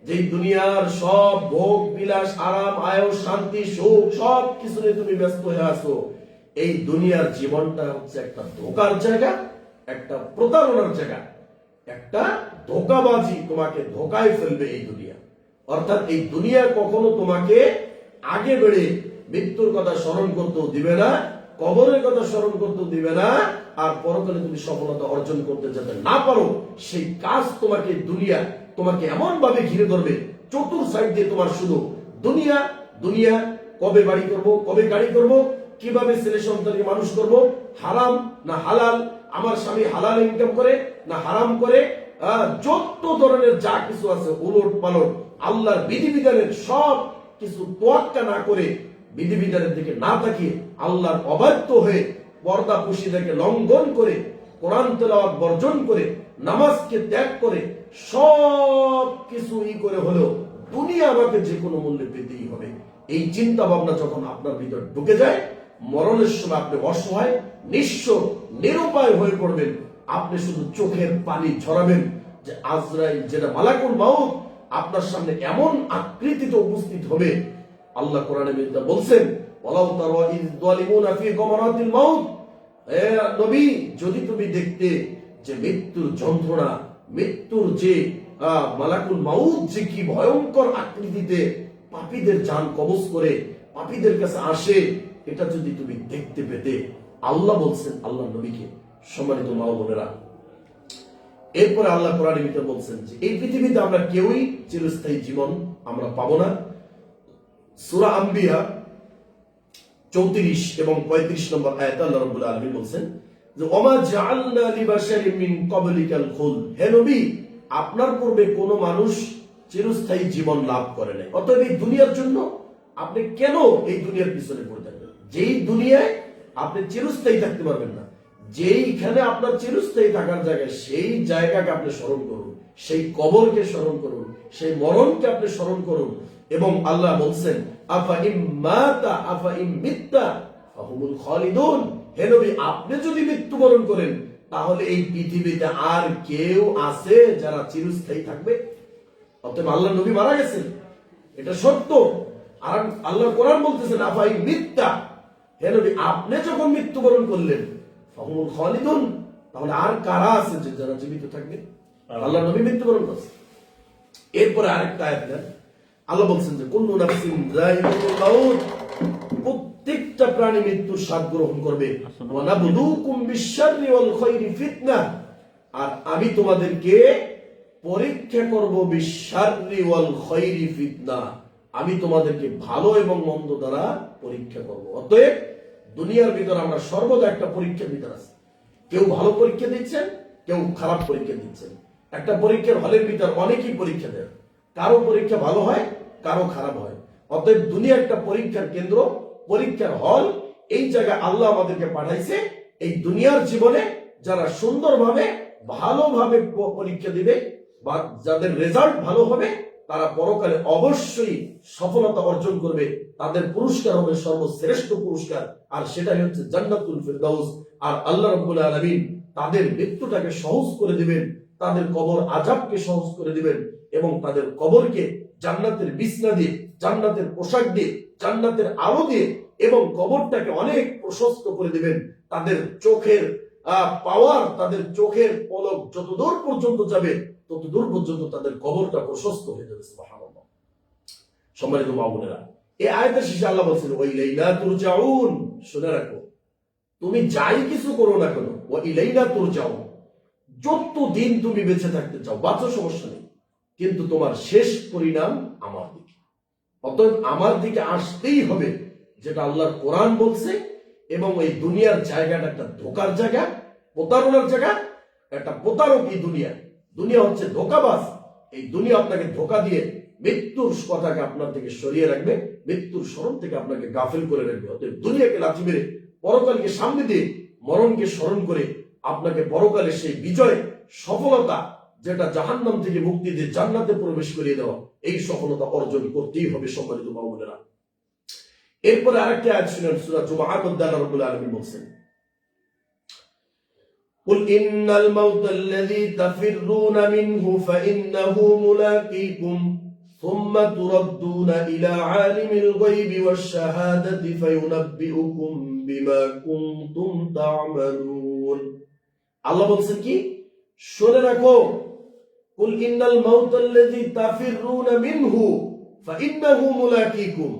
যেই দুনিয়ার সব ভোগ বিলাস আরাম আয়ুষ শান্তি সুখ সব কিছু নিয়ে তুমি ব্যস্ত হয়ে আছো, এই দুনিয়ার জীবনটা হচ্ছে একটা ধোকার জায়গা, একটা প্রতারণার জায়গা, একটা ধোকাবাজি, তোমাকে ধোকায় ফেলবে এই দুনিয়া। অর্থাৎ এই দুনিয়া কখনো তোমাকে আগে বেড়ে মৃত্যুর কথা স্মরণ করতেও দিবে না, কবরের কথা স্মরণ করতেও দিবে না, আর পরকালে তুমি সফলতা অর্জন করতে যাতে না পারো সেই কাজ তোমাকে দুনিয়া তোমাকে এমন ভাবে ঘিরে ধরবে, চতুর সাইড দিয়ে তোমার শুধু দুনিয়া দুনিয়া, কবে বাড়ি করব, কবে গাড়ি করব, কিভাবে ছেলে সন্তানকে মানুষ করব, হারাম না হালাল, আমার স্বামী হালাল ইনকাম করে না হারাম করে, যত ধরনের যা কিছু আছে উলট পালট আল্লাহর বিধিবিধানের সব কিছু তোয়াক্কা না করে, বিধিবিধানের দিকে না তাকিয়ে আল্লাহর অবাধ্য হয়ে পর্দা পুশিদাকে লঙ্ঘন করে, কোরআন তেলাওয়াত বর্জন করে, নামাজকে ত্যাগ করে, সব কিছু করে হলেও দুনিয়া আমাকে যে কোনো মূল্যে পেতেই হবে, এই চিন্তা ভাবনা যখন আপনার ভিতর ঢুকে যায়, মরণের সময় আপনি অসহায় নিঃস্ব নিরুপায় হয়ে পড়বেন। আপনি শুধু চোখের পানি ঝরাবেন যে আজরাইল, যেটা মালাকুল মাউত, আপনার সামনে এমন আকৃতিতে উপস্থিত হবে। আল্লাহ কোরআনে বলছেন ওয়ালাউ তারা ইয যালিমুনা ফি গামারাতিল মাউত, হে নবী যদি তুমি দেখতে যে মৃত্যুর যন্ত্রণা, মৃত্যুর যে মালাকুল মাউত যে কি ভয়ঙ্কর আকৃতিতে পাপীদের জান কবজ করে পাপীদের কাছে আসে, এটা যদি তুমি দেখতে পেতে। আল্লাহ বলছেন আল্লাহ নবীকে। সম্মানিত মা ও বোনেরা, এরপরে আল্লাহ কোরআনের ভিতরে বলছেন যে এই পৃথিবীতে আমরা কেউই চিরস্থায়ী জীবন আমরা পাবো না। সূরা আম্বিয়া 34 এবং 35 নম্বর আয়াতে আল্লাহ রাব্বুল আলামিন বলছেন যে ওমা জাআলনা লিবাশারিন মিন ক্বাবলিকাল খুল, হে নবী আপনার পূর্বে কোন মানুষ চিরস্থায়ী জীবন লাভ করে নাই, অতএব এই দুনিয়ার জন্য আপনি কেন এই দুনিয়ার পিছনে পড়ে থাকবেন? যেই দুনিয়ায় আপনি চিরস্থায়ী থাকতে পারবেন না, যেইখানে আপনার চিরস্থায়ী থাকার জায়গা, সেই জায়গাকে আপনি স্মরণ করুন, সেই কবরকে স্মরণ করুন, সেই মরণকে আপনি স্মরণ করুন। এবং আল্লাহ বলছেন আফা ইম্মাতা আফা ইমিত্তা ফাহুমুল খালিদুন, হে নবী আপনি যদি মৃত্যুবরণ করেন তাহলে এই পৃথিবীতে আর কেউ আছে যারা চিরস্থায়ী থাকবে? অতএব আল্লাহ নবী মারা গেছেন, এটা সত্য। আর আল্লাহ কোরআন বলতেছেন আফা ইমিত্তা, হে নবী আপনি যখন মৃত্যুবরণ করলেন ফাহুমুল খালিদুন, তাহলে আর কারা আছে যে যারা জীবিত থাকবে? আল্লাহ নবী মৃত্যুবরণ করছেন। এরপরে আরেকটা আয়াত দেন, আল্লাহ বলছেন যে কুল্লু নাফসিন যায়িকাতুল মাউত, প্রত্যেকটা প্রাণী মৃত্যুর স্বাদ গ্রহণ করবে। ওয়া নাবলুকুম বিশ-শাররি ওয়াল খায়রি ফিতনা, আর আমি তোমাদেরকে পরীক্ষা করব বিশ-শাররি ওয়াল খায়রি ফিতনা, আমি তোমাদেরকে ভালো এবং মন্দ দ্বারা পরীক্ষা করব। অতএব দুনিয়ার ভিতর আমরা সর্বদা একটা পরীক্ষার ভিতর আছি। কেউ ভালো পরীক্ষা দিচ্ছেন, কেউ খারাপ পরীক্ষা দিচ্ছেন। একটা পরীক্ষার হলের ভিতর অনেকেই পরীক্ষা দেয়, কারো পরীক্ষা ভালো হয়, কারো খারাপ হয়। অতএব দুনিয়া একটা পরীক্ষার কেন্দ্র, পরীক্ষার হল। এই জায়গায় আল্লাহ আমাদেরকে পাঠাইছে এই দুনিয়ার জীবনে যারা সুন্দরভাবে ভালোভাবে পরীক্ষা দিবে বা যাদের রেজাল্ট ভালো হবে তারা পরকালে অবশ্যই সফলতা অর্জন করবে, তাদের পুরস্কার হবে সর্বশ্রেষ্ঠ পুরস্কার, আর সেটাই হচ্ছে জান্নাতুল ফিরদাউস। আর আল্লাহ রাব্বুল আলামিন তাদের মৃত্যুটাকে সহজ করে দিবেন, তাদের কবর আযাবকে সহজ করে দিবেন এবং তাদের কবরকে জান্নাতের বিছনা দিয়ে, জান্নাতের পোশাক দিয়ে, জান্নাতের আলো দিয়ে এবং কবরটাকে অনেক প্রশস্ত করে দিবেন। তাদের চোখের পাওয়ার, তাদের চোখের পলক যতদূর পর্যন্ত যাবে ততদূর পর্যন্ত তাদের কবরটা প্রশস্ত হয়ে যাবে। সুবহানাল্লাহ। সম্মানিত মা বোনেরা, এই আয়াতের শেষে আল্লাহ বলছেন ওয়া ইলাইনা তুরজাউন, শুনে রাখো তুমি যাই কিছু করো না কেন, ওয়া ইলাইনা তুরজাউন, যতদিন তুমি বেঁচে থাকতে চাও বাঁচো, সমস্যা নেই, কিন্তু তোমার শেষ পরিণাম আমার দিকে। অতএব আমার দিকে আসতেই হবে, যেটা আল্লাহর কোরআন বলছে। এবং এই দুনিয়ার জায়গাটা একটা ধোকার জায়গা, প্রতারণার জায়গা, একটা প্রতারক এই দুনিয়া। দুনিয়া হচ্ছে ধোকাবাজ। এই দুনিয়া আপনাকে ধোকা দিয়ে মৃত্যুর কথাকে আপনার থেকে সরিয়ে রাখবে, মৃত্যুর স্মরণ থেকে আপনাকে গাফিল করে রাখবে। অতএব দুনিয়াকে লাথি মেরে পরকালকে সামনে দিয়ে মরণকে স্মরণ করে আপনাকে পরকালে সেই বিজয়, সফলতা, যেটা জাহান্নাম থেকে মুক্তি দিয়ে জান্নাতে প্রবেশ করিয়ে দেওয়া, এই সফলতা অর্জন করতেই হবে সম্মানিত মা বোনেরা। এরপরে আরেকটি আয়াত শুনেন, সূরা জুমআর মধ্যে আল্লাহ রাব্বুল আলামিন বলছেন, قل إن الموت الذي تفرون منه فإنه ملاقيكم ثم تردون إلى عالم الغيب والشهادة فينبئكم بما كنتم تعملون। আল্লাহ বলছেন কি, শুনে রাখো, কুল ইন্নাল মাউতাল্লাযী তাফিরুনা মিনহু ফাইন্নাহু মুলাকিকুম,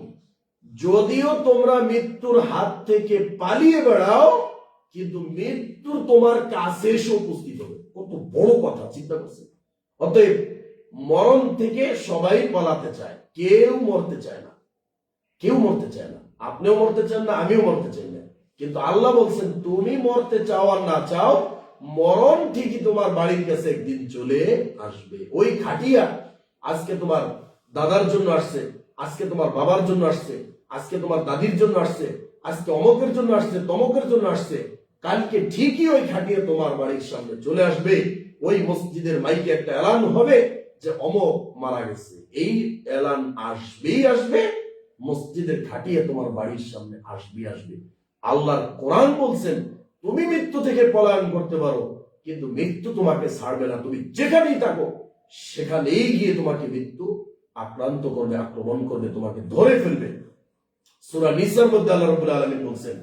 যদিও তোমরা মৃত্যুর হাত থেকে পালিয়ে বেড়াও, কিন্তু মৃত্যু তোমার কাছে এসে উপস্থিত হবে। কত বড় কথা, চিন্তা করছেন? অতএব মরণ থেকে সবাই পালাতে চায়, কেউ মরতে চায় না, কেউ মরতে চায় না। আপনিও মরতে চান না, আমিও মরতে চাই না, কিন্তু আল্লাহ বলছেন তুমি মরতে চাও আর না চাও, মরণ ঠিকই তোমার বাড়ির কাছে একদিন চলে আসবে। ওই খাটিয়া আজকে তোমার দাদার জন্য আসছে, আজকে তোমার বাবার জন্য আসছে, আজকে তোমার দাদির জন্য আসছে, আজকে অমকের জন্য আসছে, তমকের জন্য আসছে, কালকে ঠিকই ওই খাটিয়া তোমার বাড়ির সামনে চলে আসবে। ওই মসজিদের মাইকে একটা এলান হবে যে অমক মারা গেছে, এই এলান আসবেই আসবে, মসজিদের খাটিয়া তোমার বাড়ির সামনে আসবেই আসবে। আল্লাহর কোরআন বলছেন তুমি মৃত্যু থেকে পলায়ন করতে পারো, কিন্তু মৃত্যু তোমাকে ছাড়বে না। তুমি যেখানেই থাকো সেখানেই গিয়ে তোমাকে মৃত্যু আক্রান্ত করবে, আক্রমণ করবে, তোমাকে ধরে ফেলবে। সূরা নিসার মধ্যে আল্লাহ রাব্বুল আলামিন বলছেন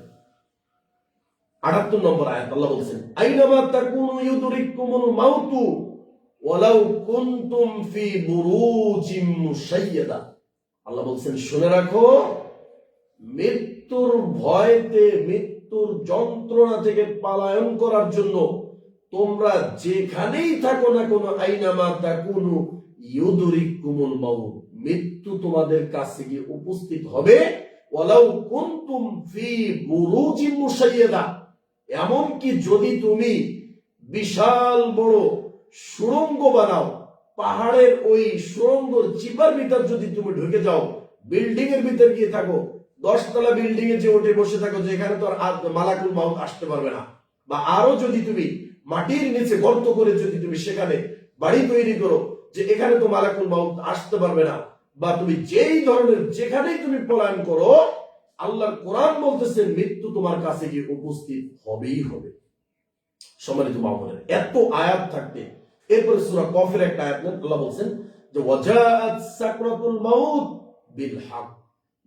78 নম্বর আয়াত, আল্লাহ বলছেন আইনামা তাকুনু ইউদরিকুমুল মাউতু ওয়ালাউ কুনতুম ফি বুরুজিম মুশাইয়াদা। আল্লাহ বলছেন শুনে রাখো, মৃত্যুর ভয়তে, মৃত্যুর যন্ত্রণা থেকে পলায়ন করার জন্য তোমরা যেখানেই থাকো না কোনো, আইনামা তাকুনু ইউদরিকুমুল মাউত, মৃত্যু তোমাদের কাছে গিয়ে উপস্থিত হবে। ওয়ালাউ কুনতুম ফি বুরুজিম মুশাইয়াদা, এমনকি যদি তুমি বিশাল বড় সুড়ঙ্গ বানাও, পাহাড়ের ওই সুড়ঙ্গর চিপার ভিতর যদি তুমি ঢুকে যাও, বিল্ডিং এর ভিতর গিয়ে থাকো, 10 তলা বিল্ডিং এ যে উঠে বসে থাকো, যেখানে তো আর মালাকুল মাউত আসতে পারবে না, বা আরো যদি তুমি মাটির নিচে গর্ত করে যদি তুমি সেখানে বাড়ি তৈরি করো যে এখানে তো মালাকুল মাউত আসতে পারবে না, বা তুমি যেই ধরনের যেখানেই তুমি পলায়ন করো, আল্লাহর কোরআন বলতেছেন মৃত্যু তোমার কাছে গিয়ে উপস্থিত হবেই হবে। সম্মানিত মা বোনেরা, এত আয়াত থাকতে এরপরে সূরা কফের একটা আয়াত নেন, আল্লাহ বলছেন যে ওয়াজাআত সাকরাতুল মাউত বিল হক,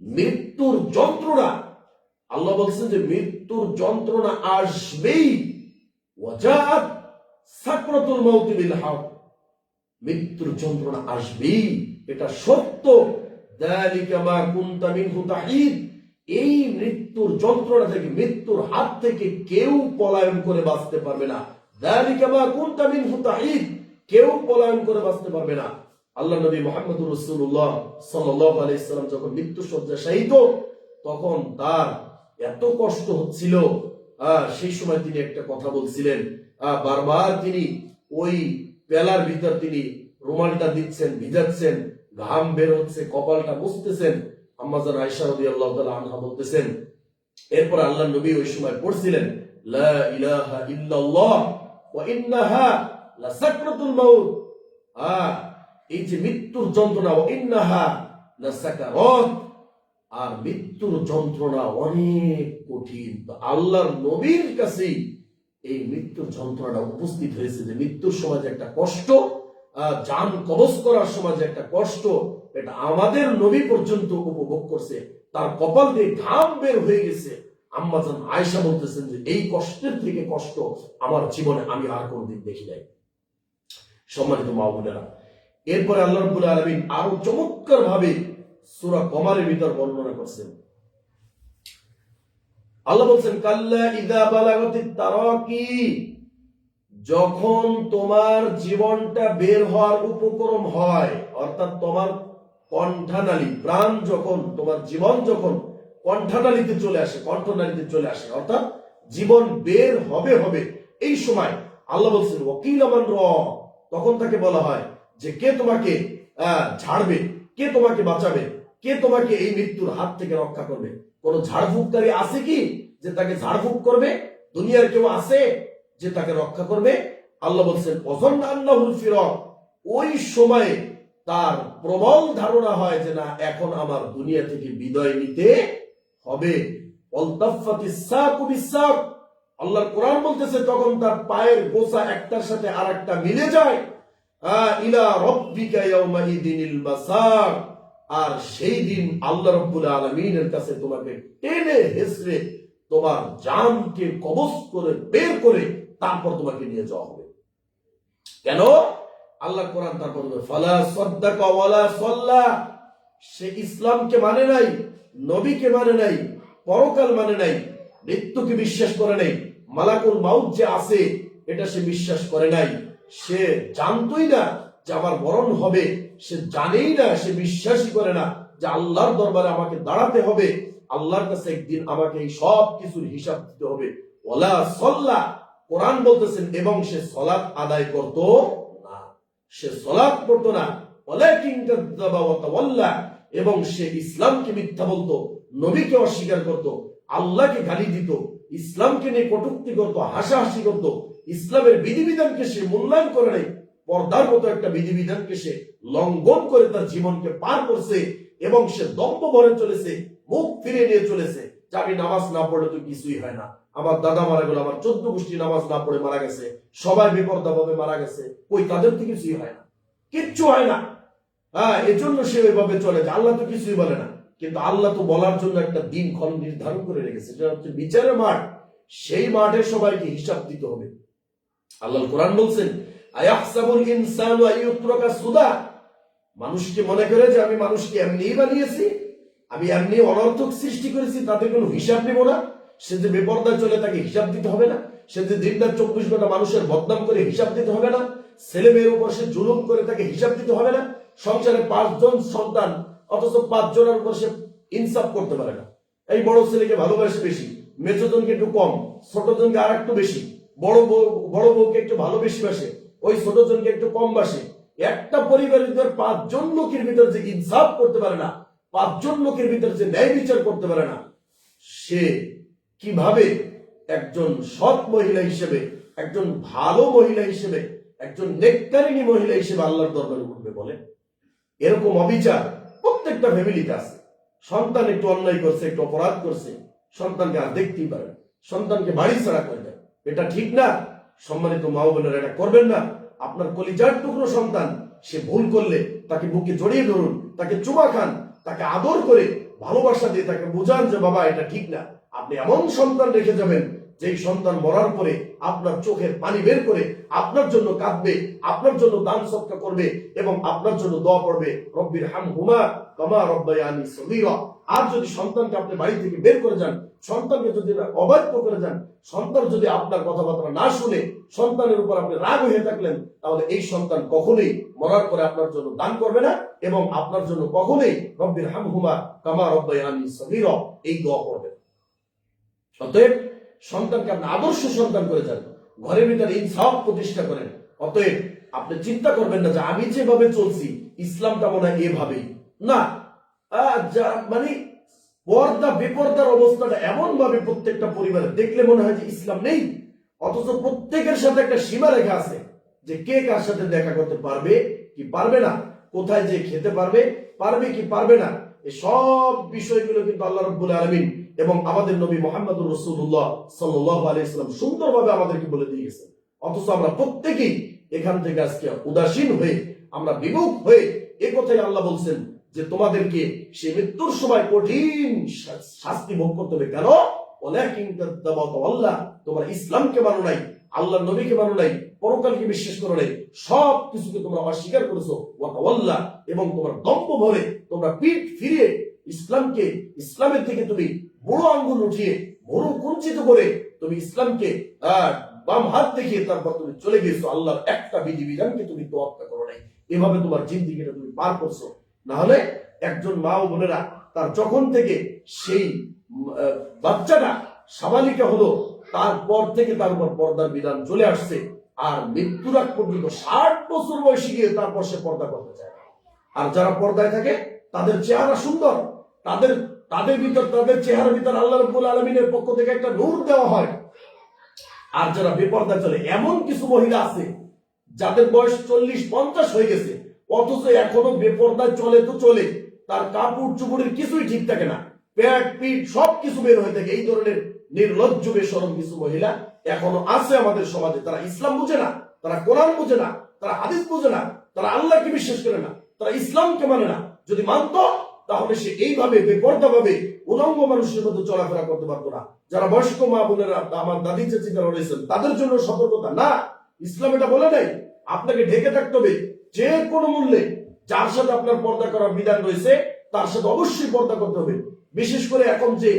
মৃত্যুর যন্ত্রণা, আল্লাহ বলছেন যে মৃত্যুর যন্ত্রণা আসবেই। ওয়াজাআত সাকরাতুল মাউত বিল হক, মৃত্যুর যন্ত্রণা আসবেই, এটা সত্য। যালিকা মা কুনতা মিনহু তাহিদ, এই মৃত্যুর যন্ত্রণা থেকে, মৃত্যুর হাত থেকে কেউ পলায়ন করে বাঁচতে পারবে না। যালিকা মা কুনতা মিনহু তাহিদ, কেউ পলায়ন করে বাঁচতে পারবে না। আল্লাহ নবী মুহাম্মদুর রাসূলুল্লাহ সাল্লাল্লাহু আলাইহি সাল্লাম যখন মৃত্যু শয্যায় শায়িত, তখন তার এত কষ্ট হচ্ছিল, সেই সময় তিনি একটা কথা বলছিলেন, বারবার তিনি ওই পেলার ভিতর তিনি রুমালটা দিচ্ছেন, ভিজাচ্ছেন, ঘাম বের হচ্ছে, কপালটা মুছতেছেন। আম্মা জান আয়েশা রাদিয়াল্লাহু তাআলা আনহা বলতেছেন, এরপর আল্লাহর নবী ওই সময় পড়ছিলেন লা ইলাহা ইল্লাল্লাহ ওয়া ইন্নাহা লাসাকরাতুল মাউত, এই যে মৃত্যুর যন্ত্রণা, ওয়া ইন্নাহা লাসাকারাত, আর মৃত্যুর যন্ত্রণা অনেক কঠিন। তো আল্লাহর নবীর কাছে এই মৃত্যুর যন্ত্রণা উপস্থিত হয়েছে, যে মৃত্যুর সময় যে একটা কষ্ট, জান কবজ করার সময় যে একটা কষ্ট, এটা আমাদের নবী পর্যন্ত উপভোগ করছে, তার কপাল দিয়ে ঘাম বের হয়ে গেছে। আম্মা জান আয়েশা বলতেছেন যে এই কষ্টের থেকে কষ্ট আমার জীবনে আমি আর কোনদিন দেখি নাই। সম্মানিত মা বোনেরা, এরপরে আল্লাহ রাব্বুল আলামিন আরো চমৎকার ভাবে সূরা কমারের ভিতর বর্ণনা করছেন। আল্লাহ বলছেন কাল্লা ইযা বালাগাতিত তারাকি, যখন তোমার জীবনটা বের হওয়ার উপক্রম হয়, অর্থাৎ তোমার কণ্ঠনালী, প্রাণ যখন, তোমার জীবন যখন কণ্ঠনালীতে চলে আসে, কণ্ঠনালীতে চলে আসে, অর্থাৎ জীবন বের হবে, এই সময় আল্লাহ বলছেন ওয়াকিল আমান র, তখন তাকে বলা হয় যে কে তোমাকে ঝাড়বে, কে তোমাকে বাঁচাবে? কে তোমাকে এই মৃত্যুর হাত থেকে রক্ষা করবে? কোন ঝাড়ফুঁককারী আছে কি যে তাকে ঝাড়ফুঁক করবে? দুনিয়ার কেউ আছে যে তাকে রক্ষা করবে? আল্লাহ বলছেন অজন্য আল্লাহুল ফিরক, ওই সময়ে তার প্রবল ধারণা হয় যে না, এখন আমার দুনিয়া থেকে বিদায় নিতে হবে। আল্লাহর কোরআন বলতেছে তখন তার পায়ের গোছা একটার সাথে আর একটা মিলে যায়। ইলা রাব্বিকা ইয়াউমাইদিনিল মাসার, আর সেই দিন আল্লাহ রাব্বুল আলামিনের কাছে তোমাকে টেনে হেসড়ে তোমার জানকে কবজ করে বের করে তারপর তোমাকে নিয়ে যাওয়া হবে। কেন? আল্লাহ কোরআন তারপর ফালা সাদ্দাকা ওয়ালা সাল্লা, সে ইসলামকে মানে নাই, নবীকে মানে নাই, পরকাল মানে নাই, মৃত্যুকে বিশ্বাস করে নাই, মালাকুল মাউত যে আছে এটা সে বিশ্বাস করে নাই। সে জানতই না যে আমার মরণ হবে, সে জানেই না, সে বিশ্বাসই করে না যে আল্লাহর দরবারে আমাকে দাঁড়াতে হবে, আল্লাহর কাছে একদিন আমাকে এই সব কিছুর হিসাব দিতে হবে। ওয়ালা সাল্লা, কোরআন বলতেছেন এবং সে সালাত আদায় করত না, সে সালাত পড়তো না। ওয়ালাকিন কাযাবা ওয়া তাওয়াল্লা, এবং সে ইসলামকে মিথ্যা বলতো, নবীকে অস্বীকার করত, আল্লাহকে গালি দিত, ইসলামকে নিয়ে কটূক্তি করত, হাসাহাসি করত, ইসলামের বিধিবিধানকে সে মূল্যায়ন করে নাই, পর্দার মতো একটা বিধিবিধানকে সে লঙ্ঘন করে তার জীবনকে পার করছে, এবং সে দম্ভ ভরে চলেছে, মুখ ফিরে নিয়ে চলেছে যে আমি নামাজ না পড়লে তো কিছুই হয় না, আমার দাদা মারা গেল, আমার 14 গোষ্ঠী নামাজ না পড়ে মারা গেছে, সবাই বেপরদা ভাবে মারা গেছে, ওই তাদের তো কিছুই হয় না, কিচ্ছু হয় না। এজন্য সে ওইভাবে চলে যায়, আল্লাহ তো কিছুই বলে না। কিন্তু আল্লাহ তো বলার জন্য একটা দিনক্ষণ নির্ধারণ করে রেখেছে, সেটা হচ্ছে বিচারের মাঠ। সেই মাঠে সবাইকে হিসাব দিতে হবে। আল্লাহ কোরআন বলছেন আয়াহসাবুল ইনসানু আইয়ুতরাকা সুদা, মানুষকে মনে করে যে আমি মানুষকে এমনিই বানিয়েছি, আমি এমনি অনর্থক সৃষ্টি করেছি, তাদের কোনো হিসাব নেব না। সে যে বেপরদায় চলে তাকে হিসাব দিতে হবে না, সে যে দিনরাত 24 ঘন্টা মানুষের বদনাম করে হিসাব দিতে হবে না, ছেলে মেয়ের উপর সে জুলুম করে তাকে হিসাব দিতে হবে না। সংসারে 5 জন সন্তান, অথচ 5 জনের উপর সে ইনসাফ করতে পারে না। এই বড় ছেলেকে ভালোবাসে বেশি, মেজো জনকে একটু কম, ছোট জনকে আর একটু বেশি, বড় বউকে একটু ভালো বেশি বাসে, ওই ছোট জনকে একটু কম বাসে। একটা পরিবারের ভিতর 5 জন লোকের ভিতর যে ইনসাফ করতে পারে না, 5 জন লোকের ভিতর যে ন্যায় বিচার করতে পারে না, সে কিভাবে একজন সৎ মহিলা হিসেবে, একজন ভালো মহিলা হিসেবে, একজন নেককারিনী মহিলা হিসেবে আল্লাহর দরবারে উঠবে বলে? এরকম অবিচার প্রত্যেকটা ফ্যামিলিতে আছে। সন্তান একটু অন্যায় করছে, একটু অপরাধ করছে, সন্তানকে আর দেখতেই পারে না, সন্তানকে বাড়ি ছাড়া করে দেয়। এটা ঠিক না। সম্মানিত মা বোনেরা, এটা করবেন না। আপনার কলিজার টুকরো সন্তান, সে ভুল করলে তাকে বুকে জড়িয়ে ধরুন, তাকে চুমা খান, তাকে আদর করে ভালোবাসা দিয়ে তাকে বোঝান যে বাবা এটা ঠিক না। আপনি এমন সন্তান রেখে যাবেন যেই সন্তান মরার পরে আপনার চোখের পানি বের করে আপনার জন্য কাঁদবে, আপনার জন্য দান সদকা করবে এবং আপনার জন্য দোয়া পড়বে, রব্বির হামহুমা কামা রব্বায়ানি সগীরা। আর যদি সন্তানকে আপনি বাড়ি থেকে বের করে যান, সন্তানকে যদি অবাধ্য করে যান, সন্তান যদি আপনার কথাবার্তা না শুনে সন্তানের উপর আপনি রাগ হয়ে থাকলেন, তাহলে এই সন্তান কখনোই মরার পরে আপনার জন্য দান করবে না এবং আপনার জন্য কখনোই রব্বির হামহুমা কামা রব্বায়ানি সগীরা এই দোয়া করবে। অতএব সন্তানকে আপনি আদর্শ সন্তান করে যান, ঘরের ভিতরে ইনসাফ প্রতিষ্ঠা করেন। অতএব আপনি চিন্তা করবেন না যে আমি যেভাবে চলছি ইসলামটা মনে হয় এভাবেই না। মানে পর্দা বেপর্দার অবস্থাটা এমন ভাবে প্রত্যেকটা পরিবারে দেখলে মনে হয় যে ইসলাম নেই, অথচ প্রত্যেকের সাথে একটা সীমা রেখা আছে যে কে কার সাথে দেখা করতে পারবে কি পারবে না, কোথায় যে খেতে পারবে কি পারবে না। এই সব বিষয়গুলো কিন্তু আল্লাহ রাব্বুল আলামিন এবং আমাদের নবী মুহাম্মদুর রাসূলুল্লাহ সাল্লাল্লাহু আলাইহি ওয়াসাল্লাম সুন্দরভাবে আমাদেরকে বলে দিয়ে গেছেন। অথচ আমরা প্রত্যেকেই এখান থেকে আজকে উদাসীন হয়ে, আমরা বিমুখ হয়ে, এ কথাই আল্লাহ বলছেন যে তোমাদেরকে সে মৃত্যুর সময় কঠিন শাস্তি ভোগ করতে হবে। কেন? ওয়ালাকিন কাযাবা ওয়া তাওয়াল্লা, তোমরা ইসলামকে মানো নাই, আল্লাহর নবীকে মানো নাই, পরকালকে বিশ্বাস করো নাই, সব কিছুকে তোমরা অস্বীকার করেছো। ওয়া তাওয়াল্লা, এবং তোমার দম্ভ ভরে তোমরা পিঠ ফিরিয়ে ইসলামের থেকে তুমি বুড়ো আঙ্গুল উঠিয়ে ভুরু কুঞ্চিত করে তুমি ইসলামকে বাম হাত দেখিয়ে তারপর তুমি চলে গেছো, আল্লাহর একটা বিধিবিধানকে তুমি তোয়াক্কা করো নাই। এভাবে তোমার জিন্দেগিটা তুমি পার করছো। না হলে একজন মা ও বোনেরা তার যখন থেকে সেই বাচ্চাটা সাবালিকা হলো, তারপর থেকে তার উপর পর্দার বিধান চলে আসছে, আর মৃত্যুর আগ পর্যন্ত 60 বছর বয়সে গিয়ে তারপর সে পর্দা করতে চায়। আর যারা পর্দায় থাকে তাদের চেহারা সুন্দর, তাদের তাদের ভিতর তাদের চেহারার ভিতর আল্লাহ রাব্বুল আলামিনের পক্ষ থেকে একটা নূর দেওয়া হয়। আর যারা বেপর্দা চলে, এমন কিছু মহিলা আছে যাদের বয়স 40-50 হয়ে গেছে, অথচ এখনো বেপর্দায় চলে তো চলে, তার কাপড় চুপড়ের কিছুই ঠিক থাকে না, পেট পিঠ সবকিছু বের হয়ে থাকে। এই ধরনের নির্লজ্জ বেশরম কিছু মহিলা এখনো আছে আমাদের সমাজে। তারা ইসলাম বুঝে না, তারা কোরআন বুঝে না, তারা হাদিস বুঝে না, তারা আল্লাহকে বিশ্বাস করে না, তারা ইসলামকে মানে না। যদি মানত তাহলে সে এইভাবে বেপর্দা ভাবে উলঙ্গ মানুষের মধ্যে চলাফেরা করতে পারতো না। যারা বয়স্ক মা বোনেরা, আমার দাদি চাচি যারা রয়েছেন, তাদের জন্য সতর্কতা, না, ইসলাম এটা বলে নাই আপনাকে ঢেকে থাকতে হবে যে কোনো মূল্যে। যার সাথে আপনার পর্দা করার বিধান রয়েছে তার সাথে অবশ্যই পর্দা করতে হবে। বিশেষ করে এখন যে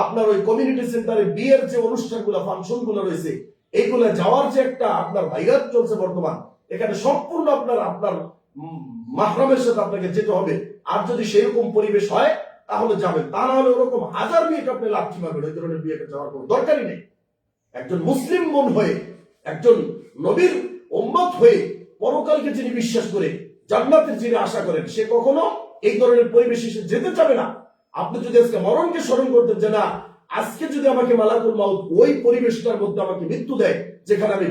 আপনার ওই কমিউনিটি সেন্টারে বিয়ের যে অনুষ্ঠানগুলো, ফাংশনগুলো রয়েছে, এইগুলা যাওয়ার যে একটা আপনার ভাইরাস চলছে বর্তমান, এখানে সম্পূর্ণ আপনার মাহরামের সাথে আপনাকে যেতে হবে। আর যদি সেরকম পরিবেশ হয় তাহলে যাবেন, তা না হলে ওরকম হাজার বিয়েকে আপনি লাঠি মারবেন, ওই ধরনের বিয়েকে যাওয়ার কোনো দরকারই নেই। একজন মুসলিম মন হয়ে, একজন নবীর উম্মত হয়ে, পরকালকে যিনি বিশ্বাস করে, জান্নাতের যিনি আশা করেন, সে কখনো এই ধরনের পরিবেশে সে যেতে চাবে না। আপনি যদি আজকে মরণকে স্মরণ করতেন যে না, আজকে যদি আমাকে মালাকুল মাউত ওই পরিবেশটার মধ্যে আমাকে মৃত্যু দেয়, যেখানে আমি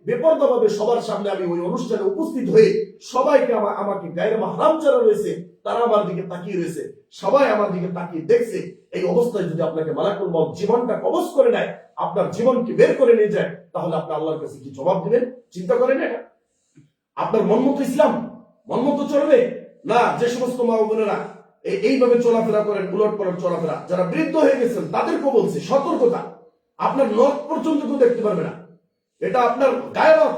বেপর্দা ভাবে সবার সামনে আমি ওই অনুষ্ঠানে উপস্থিত হয়ে সবাইকে আমাকে গায়ের মাহরাম যারা রয়েছে তারা আমার দিকে তাকিয়ে রয়েছে, সবাই আমার দিকে তাকিয়ে দেখছে, এই অবস্থায় যদি আপনাকে মালাকুল মাউত জীবনটা কবজ করে নেয়, আপনার জীবনকে বের করে নিয়ে যায়, তাহলে আপনি আল্লাহর কাছে কি জবাব দিবেন? চিন্তা করেন এটা। আপনার মন মতো ইসলাম, মন মতো চলবে না। যে সমস্ত মা বোনেরা এইভাবে চলাফেরা করেন, উলট পালট চলাফেরা, যারা বৃদ্ধ হয়ে গেছেন তাদেরকেও বলছে সতর্কতা। আপনার নখ পর্যন্ত কেউ দেখতে পারবে না, এটা আপনার গায়রত,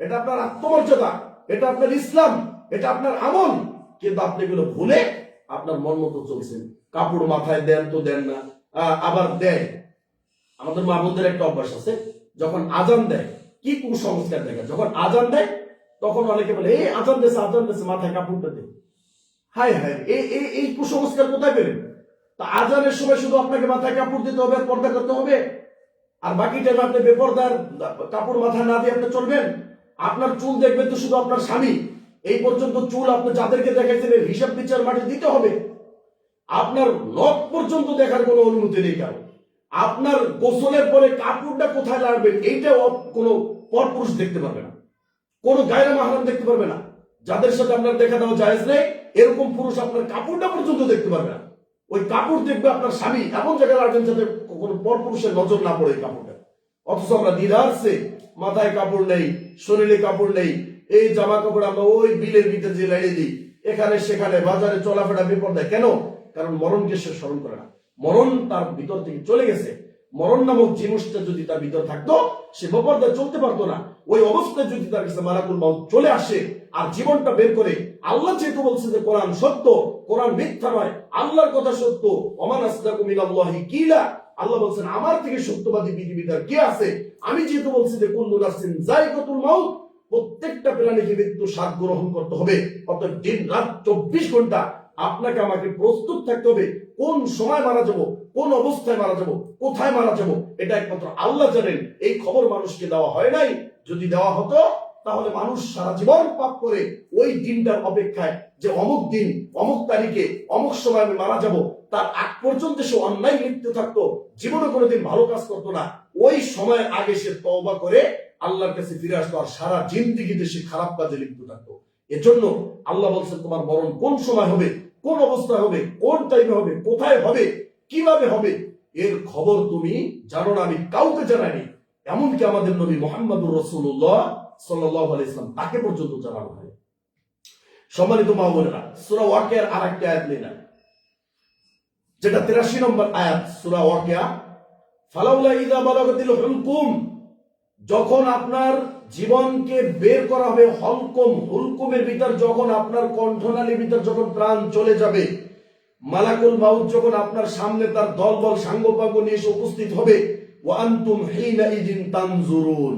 এটা আপনার আত্মমর্যাদা, এটা আপনার ইসলাম, এটা আপনার আমল। কিন্তু আপনি এগুলো ভুলে আপনার মন মতো চলছেন। কাপড় মাথায় দেন তো দেন না, আবার দেয়। আমাদের মা বোনদের একটা অভ্যাস আছে, যখন আজান দেয়, কি কুসংস্কার দেখা, যখন আজান দেয় তখন অনেকে বলে এই আজান দেশে মাথায় কাপড়টা দেয়। হায় হায়, এই কুসংস্কার কোথায় পেলেন? তা আজানের সময় শুধু আপনাকে মাথায় কাপড় দিতে হবে, পর্দা করতে হবে, আর বাকি টাইমে আপনি বেপর্দার কাপড় মাথায় না দিয়ে আপনি চলবেন? আপনার চুল দেখবেন তো শুধু আপনার স্বামী। এই পর্যন্ত চুল আপনি যাদেরকে দেখাইছেন এর হিসাব বিচার মাঠে দিতে হবে। আপনার নখ পর্যন্ত দেখার কোনো অনুমতি নেই কারণ। আপনার গোসলের পরে কাপড়টা কোথায় রাখবেন এইটাও কোনো পরপুরুষ দেখতে পারবে না, কোনো গায়রে মাহরাম দেখতে পারবে না। যাদের সাথে আপনার দেখা দেওয়া জায়েজ নেই, এরকম পুরুষ আপনার কাপড়টা পর্যন্ত দেখতে পারবে না। ওই কাপড় দেখবে আপনার স্বামী, এমন জায়গায় রাখবেন যাতে কোনো পরপুরুষের নজর না পড়ে কাপড়টা। অথচ আমরা দ্বিধার্সে মাথায় কাপড় নেই, শরীরে কাপড় নেই, এই জামা কাপড় আমরা ওই বিলের ভিতরে যে লাইনে দিই, এখানে সেখানে বাজারে চলাফেরা বিপর্যয়। কেন? কারণ মরণকে সে স্মরণ করে না। মরণ তার ভিতর থেকে চলে গেছে। মরণ নামক জিনিসটা যদি তার ভিতর থাকতো, সে বেপরদায় চলতে পারতো না। ওই অবস্থায় যদি তার কাছে মালাকুল মাউত চলে আসে আর জীবনটা বের করে, আল্লাহ যেহেতু বলছে যে কোরআন সত্য, কোরআন মিথ্যা নয়, আল্লাহর কথা সত্য, ওমান আসদাকু মিনাল্লাহি কিলা, আল্লাহ বলছেন আমার থেকে সত্যবাদী পৃথিবীতে আর কে আছে? আমি যেহেতু বলছি যে কুল্লু নাফসিন যায়কাতুল মাউত, প্রত্যেকটা প্রাণীকে মৃত্যু স্বাদ গ্রহণ করতে হবে। অর্থাৎ দিন রাত 24 ঘন্টা আপনাকে আমাকে প্রস্তুত থাকতে হবে কোন সময় মারা যাব, কোন অবস্থায় মারা যাব, কোথায় মারা যাব, এটা একমাত্র আল্লাহ জানেন। এই খবর মানুষকে দেওয়া হয় নাই। যদি দেওয়া হতো তাহলে মানুষ সারা জীবন পাপ করে ওই দিনটার অপেক্ষায় যে অমুক দিন অমুক তারিখে অমুক সময় আমি মারা যাব, তার আগ পর্যন্ত সে অন্যায় লিপ্ত থাকতো, জীবনে কোনোদিন ভালো কাজ করতো না। ওই সময়ের আগে সে তওবা করে আল্লাহর কাছে ফিরে আসতো, আর সারা জিন্দেগিতে সে খারাপ কাজে লিপ্ত থাকতো। এজন্য আল্লাহ বলছেন তোমার মরণ কোন সময় হবে, কোন অবস্থায় হবে, কোন টাইমে হবে, কোথায় হবে, কিভাবে হবে, এর খবর তুমি জানো না, আমি কাউকে জানাইনি। এমনকি আমাদের নবী মুহাম্মদুর রাসূলুল্লাহ সাল্লাল্লাহু আলাইহি ওয়াসাল্লাম তাকে পর্যন্ত জানানো হয়। সম্মানিত মা বোনেরা, সূরা ওয়াকিয়ার আরেকটা আয়াত নিন, যেটা 83 নম্বর আয়াত সূরা ওয়াকিয়া। ফালাউলা ইযা বালাগাতিল হুলকুম, যখন আপনার জীবনকে বের করা হবে হলকুম, হুলকুমের ভিতর যখন আপনার কণ্ঠনালীর ভিতর যখন প্রাণ চলে যাবে, মালাকুল মাউত যখন আপনার সামনে তার দলবল সাঙ্গপাঙ্গ নিয়ে এসে উপস্থিত হবে, ওয়া আনতুম হিনাইযিন তানজুরুন,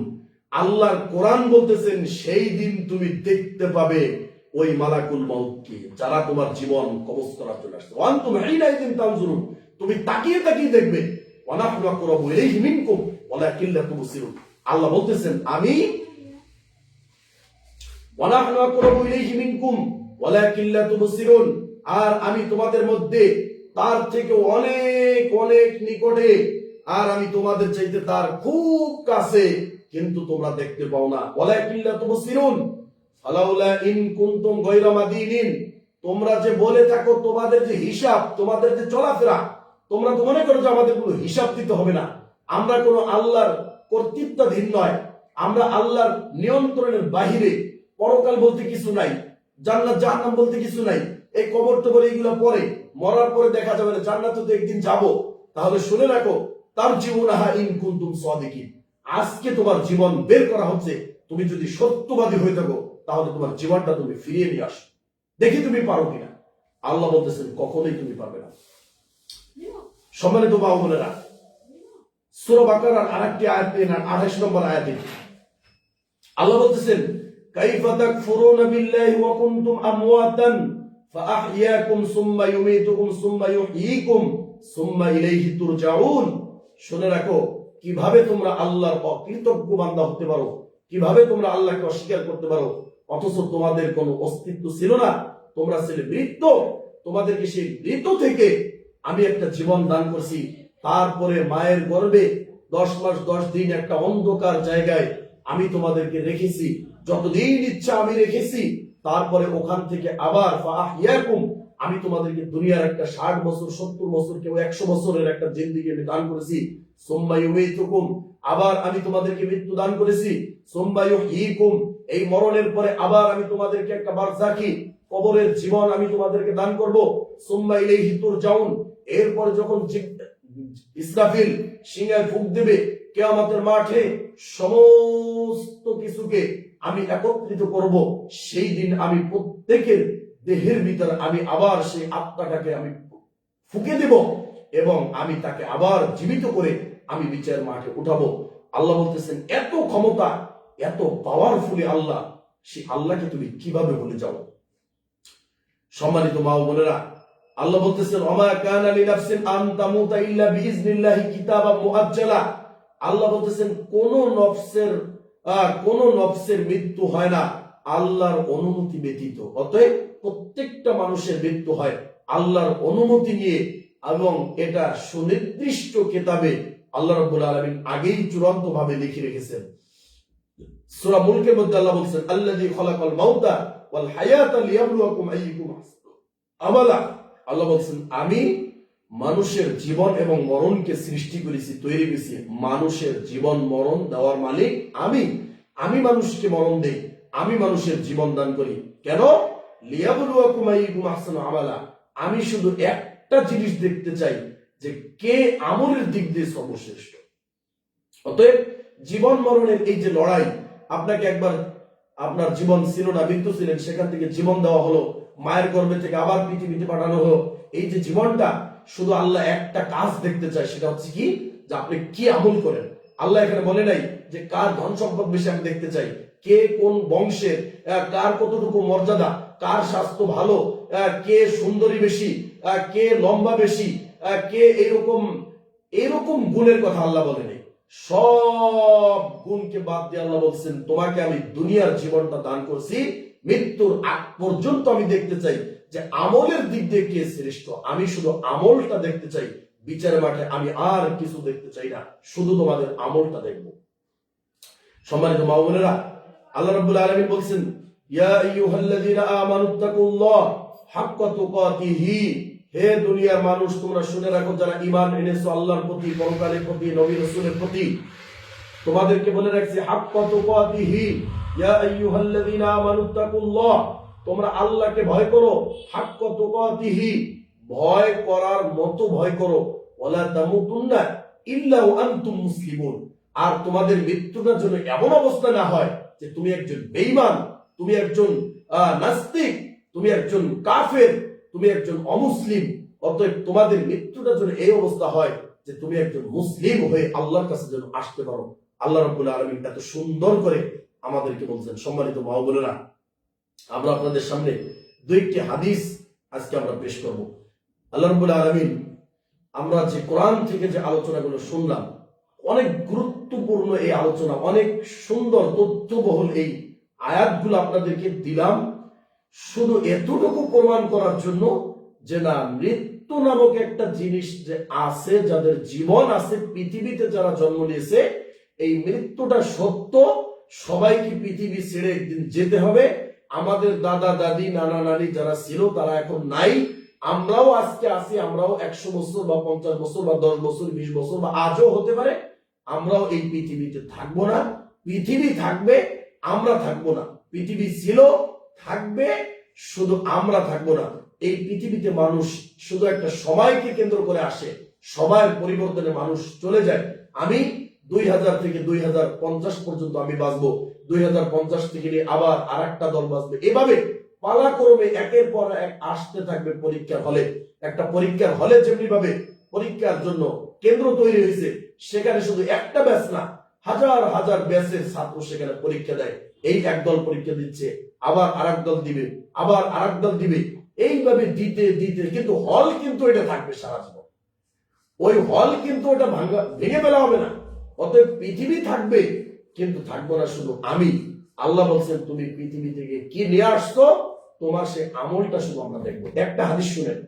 আল্লাহর কোরআন বলতেছেন সেই দিন তুমি দেখতে পাবে ওই মালাকুল মাউতকে, যারা তোমার জীবন কবজ করার জন্য আসছে। ওয়া আনতুম হিনাইযিন তানজুরুন, তুমি তাকিয়ে তাকিয়ে দেখবে। ওয়া নাহনু আকরাবু ইলাইহি মিনকুম ওয়ালাকিন লা তুবসিরুন, আল্লাহ বলতেছেন আমি ওয়া নাহনু আকরাবু ইলাইহি মিনকুম, ওয়ালাকিন লা তুবসিরুন, আর আমি তোমাদের মধ্যে তার থেকে অনেক অনেক নিকটে, আর আমি তোমাদের চাইতে তার খুব কাছে, কিন্তু তোমরা দেখতে পাও না। ওয়ালাকিন লা তুবসিরুন ফালাউলা ইন কুনতুম গায়রা মাদিনিন, তোমরা যে বলে থাকো তোমাদের যে হিসাব, তোমাদের যে চলাফেরা, তোমরা তো মনে করো যে আমাদের কোনো হিসাব দিতে হবে না, আমরা কোনো আল্লাহর কর্তৃত্বাধীন নয়, আমরা আল্লাহর নিয়ন্ত্রণের বাহিরে, পরকাল বলতে কিছু নাই, জান্নাত জাহান্নাম বলতে কিছু নাই, এই কবর টবর এইগুলো পরে, মরার পরে দেখা যাবে না, জান্নাতে তো একদিন যাব। তাহলে শুনে রাখো, তার জীবনাহা ইন কুনতুম সাদিকিন, আজকে তোমার জীবন বের করা হচ্ছে, তুমি যদি সত্যবাদী হয়ে থাকো তাহলে তোমার জীবনটা তুমি ফিরিয়ে নিয়ে আসো, দেখি তুমি পারো কিনা। আল্লাহ বলতেছেন কখনোই তুমি পারবে না। সম্মানিত মা ও বোনেরা, সূরা বাকারার আরেকটি আয়াত নিয়ে 28 নম্বর আয়াতে আল্লাহ বলতেছেন, কাইফা তাকফুরুনা বিল্লাহি ওয়া কুনতুম আমওয়াতান ফাআহইয়াকুম সুম্মা ইউমীতুকুম সুম্মা ইউহয়ীকুম সুম্মা ইলাইহি তুরজাউন। শুনে রাখো, কিভাবে তোমরা আল্লাহর অকৃতজ্ঞ বান্দা হতে পারো, কিভাবে তোমরা আল্লাহকে অস্বীকার করতে পারো, অথচ তোমাদের কোনো অস্তিত্ব ছিল না, তোমরা ছিলে মৃত, তোমাদেরকে সেই মৃত থেকে আমি একটা জীবন দান করছি, তারপরে মায়ের গর্ভে 10 মাস 10 দিন একটা অন্ধকার জায়গায় আমি তোমাদেরকে রেখেছি, যতদিন ইচ্ছা আমি রেখেছি, তারপরে ওখান থেকে আবার ফাআহইয়াকুম, আমি তোমাদেরকে দুনিয়ার একটা 60 বছর 70 বছর কেউ 100 বছরের একটা জিন্দেগি আমি দান করেছি, সুম্মা ইউমীতুকুম, আবার আমি তোমাদেরকে মৃত্যু দান করেছি, সুম্মা ইউহয়ীকুম, এই মরণের পরে আবার আমি তোমাদেরকে একটা বারজাখি কবরের জীবন আমি তোমাদেরকে দান করব, সুম্মা ইলাইহি তুরজাউন, এরপরে যখন ইসরাফিল সিংহায় ফুঁক দেবে কিয়ামতের মাঠে, সমস্ত কিছুকে আমি একত্রিত করব, সেই দিন আমি প্রত্যেকের দেহের ভিতর আমি আবার সেই আত্মাটাকে আমি ফুঁকে দেব এবং আমি তাকে আবার জীবিত করে আমি বিচার মাঠে উঠাবো। আল্লাহ বলতেছেন এত ক্ষমতা, এত পাওয়ারফুলি আল্লাহ, সেই আল্লাহকে তুমি কিভাবে ভুলে যাও? সম্মানিত মা ও বোনেরা, আল্লাহ বলতেছেন, ওমা কানা লিনাফসিন আন তামুতা ইল্লা বিইজনিল্লাহি কিতাবাম মুআজ্জালা, আল্লাহ বলতেছেন কোন নফসের মৃত্যু হয় না আল্লাহর অনুমতি ব্যতীত। অতএব প্রত্যেকটা মানুষের মৃত্যু হয় আল্লাহর অনুমতি নিয়ে, এবং এটা সুনির্দিষ্ট কিতাবে আল্লাহ রাব্বুল আলামিন আগেই চূড়ান্ত ভাবে লিখে রেখেছেন। সূরা মুলকের মধ্যে আল্লাহ বলছেন, আল্লাযী খালাকাল মাউতা ওয়াল হায়াতা লিয়াবলুয়াকুম আইয়ুকুম আহসানু আমালা, আল্লাহ বলছেন আমি মানুষের জীবন এবং মরণকে সৃষ্টি করেছি, তৈরি করেছি, মানুষের জীবন মরণ দেওয়ার মালিক আমি, আমি মানুষকে মরণ দেই, আমি মানুষের জীবন দান করি। কেন? লিয়াবলুয়াকুম আইয়ুকুম আহসানু আমালা, আমি শুধু একটা জিনিস দেখতে চাই যে কে আমলের দিক দিয়ে সর্বশ্রেষ্ঠ। অতএব জীবন মরণের এই যে লড়াই, আপনাকে একবার আপনার জীবন ছিল না, মৃত্যু ছিলেন, সেখান থেকে জীবন দেওয়া হলো, মায়ের গর্ভে থেকে আবার পৃথিবীতে পাঠানো হলো, এই যে জীবনটা, শুধু আল্লাহ একটা কাজ দেখতে চায়, সেটা হচ্ছে কি, যে আপনি কি আমল করেন। আল্লাহ এখানে বলে নাই যে কার ধন সম্পদ বেশি আমি দেখতে চাই, কে কোন বংশের, কার কতটুকু মর্যাদা, কার স্বাস্থ্য ভালো, কে সুন্দরী বেশি, কে লম্বা বেশি, কে এরকম গুণের কথা আল্লাহ বলে নেই। সব গুণকে বাদ দিয়ে আল্লাহ বলছেন, তোমাকে আমি দুনিয়ার জীবনটা দান করছি, মৃত্যুর আগ পর্যন্ত আমি দেখতে চাই যে আমলের দিক দিয়ে কে শ্রেষ্ঠ, আমি শুধু আমলটা দেখতে চাই, বিচারের মাঠে আমি আর কিছু দেখতে চাই না, শুধু তোমাদের আমলটা দেখব। সম্মানিত মা বোনেরা, আল্লাহ রাব্বুল আলামিন বলছেন, ইয়া আইয়ুহাল্লাযীনা আমানুত্তাকুল্লাহ হাক্কা তুকাতিহি, হে দুনিয়ার মানুষ তোমরা শুনে রাখো, যারা ঈমান এনেছো আল্লাহর প্রতি, পরকালের প্রতি, নবী রাসূলের প্রতি, তোমাদেরকে বলে রাখছি হাক্কা তুকাতিহি, ইয়া আইয়ুহাল্লাযীনা আমানুত্তাকুল্লাহ, তোমরা আল্লাহকে ভয় করো, হাক্কা তুকাতিহি, ভয় করার মতো ভয় করো, ওয়ালা তামুতুন্না ইল্লা ওয়া আনতুম মুসলিমুন, আর তোমাদের মৃত্যুটা যেন এমন অবস্থা না হয় যে তুমি একজন বেঈমান, তুমি একজন নাস্তিক, তুমি একজন কাফের, তুমি একজন অমুসলিম। অতএব তোমাদের মৃত্যুটা যেন এই অবস্থা হয় যে তুমি একজন মুসলিম হয়ে আল্লাহর কাছে যেন আসতে পারো। আল্লাহ রাব্বুল আলামিন এত সুন্দর করে আমাদেরকে বলছেন। সম্মানিত মা বোনেরা, আমরা আপনাদের সামনে দুইটি হাদিস আজকে আমরা পেশ করব। আল্লাহ রাব্বুল আলামিন, আমরা যে কোরআন থেকে যে আলোচনাগুলো শুনলাম, অনেক গুরুত্বপূর্ণ এই আলোচনা, অনেক সুন্দর তথ্যবহুল এই আয়াতগুলো আপনাদেরকে দিলাম। শুধু এতটুকু প্রমাণ করার জন্য যে না, মৃত্যু নামক একটা জিনিস যে আছে, যাদের জীবন আছে, পৃথিবীতে যারা জন্ম নিয়েছে, এই মৃত্যুটা সত্য। সবাইকে পৃথিবী ছেড়ে একদিন যেতে হবে। আমাদের দাদা দাদি নানা নানি যারা ছিল তারা এখন নাই, আমরাও আজকে আছি, আমরাও 100 বছর বা 50 বছর বা 10 বছর 20 বছর বা আজও হতে পারে আমরাও এই পৃথিবীতে থাকবো না। পৃথিবী থাকবে, আমরা থাকবো না। পৃথিবী ছিল, থাকবে, শুধু আমরা থাকবো না। এই পৃথিবীতে মানুষ শুধু একটা সময়কে কেন্দ্র করে আসে, সময়ের পরিবর্তনে মানুষ চলে যায়। আমি 2000 থেকে 2050 পর্যন্ত আমি বাঁচবো, 2050 থেকে নিয়ে আবার আর একটা দল বাঁচবে। এভাবে পালাক্রমে একের পর এক আসতে থাকবে পরীক্ষার হলে। একটা পরীক্ষার হলে যেমনি ভাবে পরীক্ষার জন্য কেন্দ্র তৈরি হয়েছে, সেখানে শুধু একটা ব্যাচ না, হাজার হাজার ব্যাচের ছাত্র সেখানে পরীক্ষা দেয়। এই একদল পরীক্ষা দিচ্ছে, আবার আরেক দল দিবে, আবার আরেক দল দিবে, এইভাবে দিতে দিতে কিন্তু হল কিন্তু এটা থাকবে সারা জীবন। ওই হল কিন্তু ওটা ভেঙে ফেলা হবে না। অতএব পৃথিবী থাকবে, কিন্তু থাকবো না শুধু আমি। আল্লাহ বলছেন তুমি পৃথিবী থেকে কি নিয়ে আসছো, তোমার সে আমলটা শুধু আমরা দেখবো। একটা হাদিস শুনেন,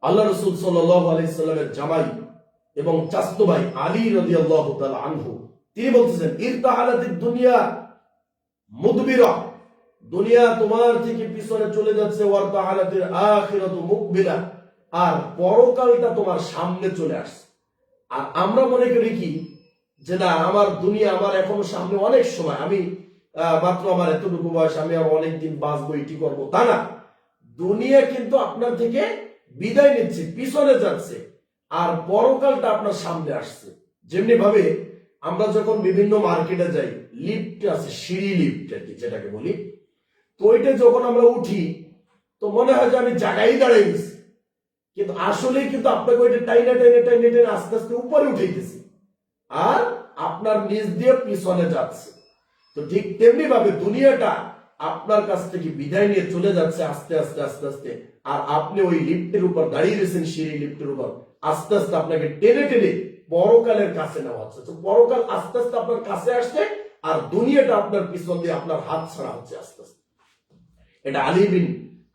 আল্লাহ রাসূল সাল্লাল্লাহু আলাইহি সাল্লামের জামাই এবং চাচাতো ভাই আলী রাদিয়াল্লাহু তাআলা আনহু, তিনি বলতেছেন ইরতাহালাতিদ দুনিয়া মুদবিরা, দুনিয়া তোমার থেকে পিছনে চলে যাচ্ছে, ওয়ারতাহালাতিল আখিরাতু মুকবিলা, আর পরকালটা তোমার সামনে চলে আসছে। আর আমরা মনে করি কি যে না, আমার দুনিয়া আমার এখনো সামনে অনেক সময়, আমি মাত্র আমার এতটুকু বয়স, আমি আর অনেকদিন বাঁচবো, এটি করবো, তা না। দুনিয়া কিন্তু আপনার থেকে বিদায় নিচ্ছে, পিছনে যাচ্ছে, আর পরকালটা আপনার সামনে আসছে। যেমনি ভাবে আমরা যখন বিভিন্ন মার্কেটে যাই, লিফট আছে, সিঁড়ি লিফট আর কি যেটাকে বলি, তো ওইটা যখন আমরা উঠি তো মনে হয় যে আমি জায়গায় দাঁড়াই গেছি, কিন্তু আসলে কিন্তু আপনাকে ওইটা টাইনা টাইনা টাইনা টাইনা আস্তে আস্তে উপরে উঠাইতেছি, আর আপনার নিচ দিয়ে পিছনে যাচ্ছে। তো ঠিক তেমনি ভাবে দুনিয়াটা আপনার কাছ থেকে বিদায় নিয়ে চলে যাচ্ছে আস্তে আস্তে আস্তে আস্তে, আর আপনি ওই লিফটের উপর দাঁড়িয়ে রয়েছেন, সিঁড়ি লিফটের উপর, আস্তে আস্তে আপনাকে টেনে টেনে পরকালের কাছে নেওয়া হচ্ছে। তো পরকাল আস্তে আস্তে আপনার কাছে আসছে, আর দুনিয়াটা আপনার পিছন দিয়ে আপনার হাত ছাড়া হচ্ছে আস্তে আস্তে। এটা আলী বিন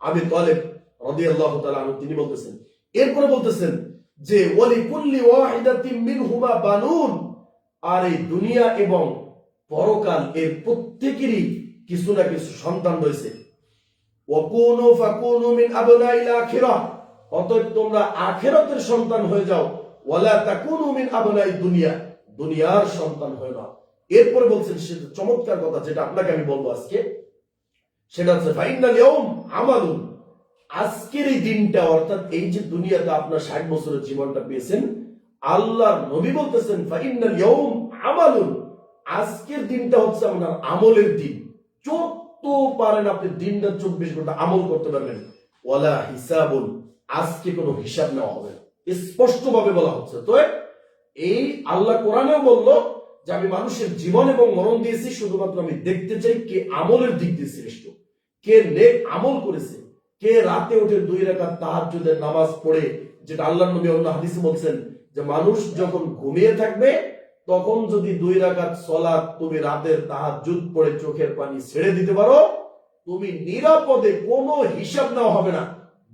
আবি তালেব রাদিয়াল্লাহু তাআলা আনহু তিনি বলতেছেন। এরপরে বলতেছেন যে ওয়ালিকুল্লি ওয়াহিদাতিন মিনহুমা বানুন, আর এই দুনিয়া এবং পরকাল এর প্রত্যেকেরই কিছু না কিছু সন্তান রয়েছে। ওয়াকুনু ফাকুনু মিন আবনাইল আখিরাহ, অতএব তোমরা আখিরাতের সন্তান হয়ে যাও। ওয়ালা তাকুনু মিন আবনাই দুনিয়া, দুনিয়ার সন্তান হয়ে নাও। এরপরে বলছেন সে চমৎকার কথা, যেটা আপনাকে আমি বলবো আজকে, সেটা হচ্ছে ফাইনাল ইয়াউম আমালুন, আজকের এই দিনটা, অর্থাৎ এই যে দুনিয়াতে আপনার 60 বছরের জীবনটা পেয়েছেন, আল্লাহর নবী বলতেছেন ফাইনাল ইয়াউম আমালুন, আজকের দিনটা হচ্ছে আপনার আমলের দিন। যত পারেন আপনি দিনটা 24 ঘন্টা আমল করতে পারবেন। ওয়ালা হিসাবুন, আজকে কোনো হিসাব নেওয়া হবে না, স্পষ্ট ভাবে বলা হচ্ছে। তো এই আল্লাহ কোরআনেও বললো যে আমি মানুষের জীবন এবং মরণ দিয়েছি শুধুমাত্র আমি দেখতে চাই কে আমলের দিক দিয়ে শ্রেষ্ঠ, কে নেক আমল করেছে, কে রাতে উঠে 2 রাকাত তাহাজ্জুদের নামাজ পড়ে, যেটা আল্লাহর নবী অন্য হাদিসে বলছেন যে মানুষ যখন ঘুমিয়ে থাকবে তখন যদি 2 রাকাত সালাত তুমি রাতের তাহাজ্জুদ পড়ে চোখের পানি ছেড়ে দিতে পারো, তুমি নিরাপদে, কোনো হিসাব নেওয়া হবে না,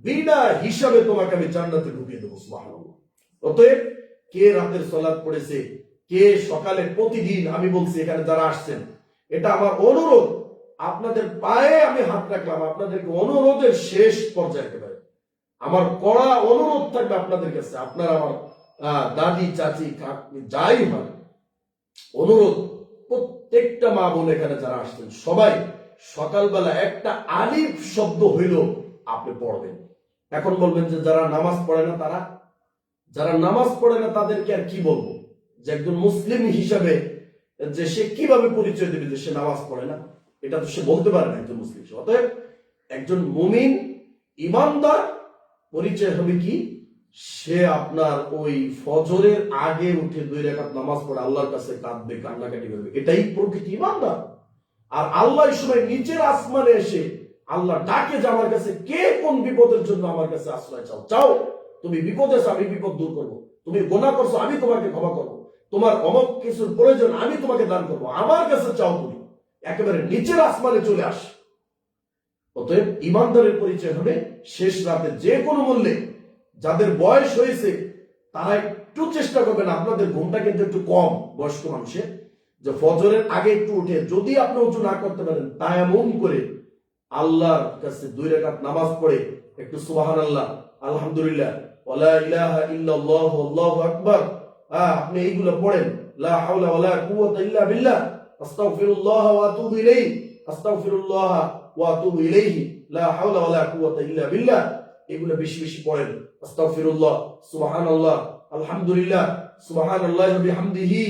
বিনা হিসাবে তোমাকে আমি জান্নাতে ঢুকিয়ে দেবো। সুবহানাল্লাহ। অতএব কে রাতের সালাত পড়েছে, কে সকালে, প্রতিদিন আমি বলছি এখানে যারা আসছেন, এটা আমার অনুরোধ, আপনাদের পায়ে আমি হাত রাখলাম, আপনাদেরকে অনুরোধের শেষ পর্যায়ে একেবারে আমার কড়া অনুরোধ থাকবে আপনাদের কাছে, আপনার আমার দাদি চাচি কাকি যাই হয়, অনুরোধ প্রত্যেকটা মা বোন এখানে যারা আসছেন সবাই সকালবেলা একটা আলিফ শব্দ হইল আপনি পড়বেন। এখন বলবেন যে যারা নামাজ পড়ে না, তারা, যারা নামাজ পড়ে না তাদেরকে আর কি বলবো, যে একজন মুসলিম হিসাবে যে সে কিভাবে পরিচয় দেবে যে সে নামাজ পড়ে না, এটা তো সে বলতে পারে না একজন মুসলিম। অতএব একজন মুমিন ইমানদার পরিচয় হবে কি, সে আপনার ওই ফজরের আগে উঠে 2 রাকাত নামাজ পড়ে আল্লাহর কাছে কাঁদবে, কান্নাকাটি করবে, এটাই প্রকৃতি ইমানদার। আর আল্লাহ এই সময় নিচের আসমানে এসে আল্লাহ ডাকে যে আমার কাছে কে কোন বিপদের জন্য আমার কাছে আশ্রয় চাও, চাও তুমি বিপদে আছো আমি বিপদ দূর করবো, তুমি গুনাহ করছো আমি তোমাকে ক্ষমা করবো, তোমার অমক কিছুর প্রয়োজন আমি তোমাকে দান করবো, আমার কাছে চাও, তুমি একেবারে নিচের আসমানে চলে আস। অতএব ইমানদারের পরিচয় হবে শেষ রাতে যে কোনো মূল্যে। যাদের বয়স হয়েছে তারা একটু চেষ্টা করবেন, আপনাদের ঘুমটা কিন্তু একটু কম বয়স্ক মানুষের, যে ফজরের আগে একটু উঠে যদি আপনি উঁচু না করতে পারেন তায়াম্মুম করে আল্লাহর কাছে 2 রাকাত নামাজ পড়ে একটু সুবহানাল্লাহ, আলহামদুলিল্লাহ, ওয়ালা ইলাহা ইল্লাল্লাহ, আল্লাহু আকবার, আপনি এইগুলো পড়েন, লা হাওলা ওয়ালা কুওয়াতা ইল্লা বিল্লাহ, আস্তাগফিরুল্লাহ ওয়া আতুবু ইলাইহি, আস্তাগফিরুল্লাহ ওয়া আতুবু ইলাইহি, লা হাওলা ওয়ালা কুওয়াতা ইল্লা বিল্লাহ, এগুলো বেশি বেশি পড়েন। আস্তাগফিরুল্লাহ, সুবহানাল্লাহ, আলহামদুলিল্লাহ, সুবহানাল্লাহি ওয়া বিহামদিহি,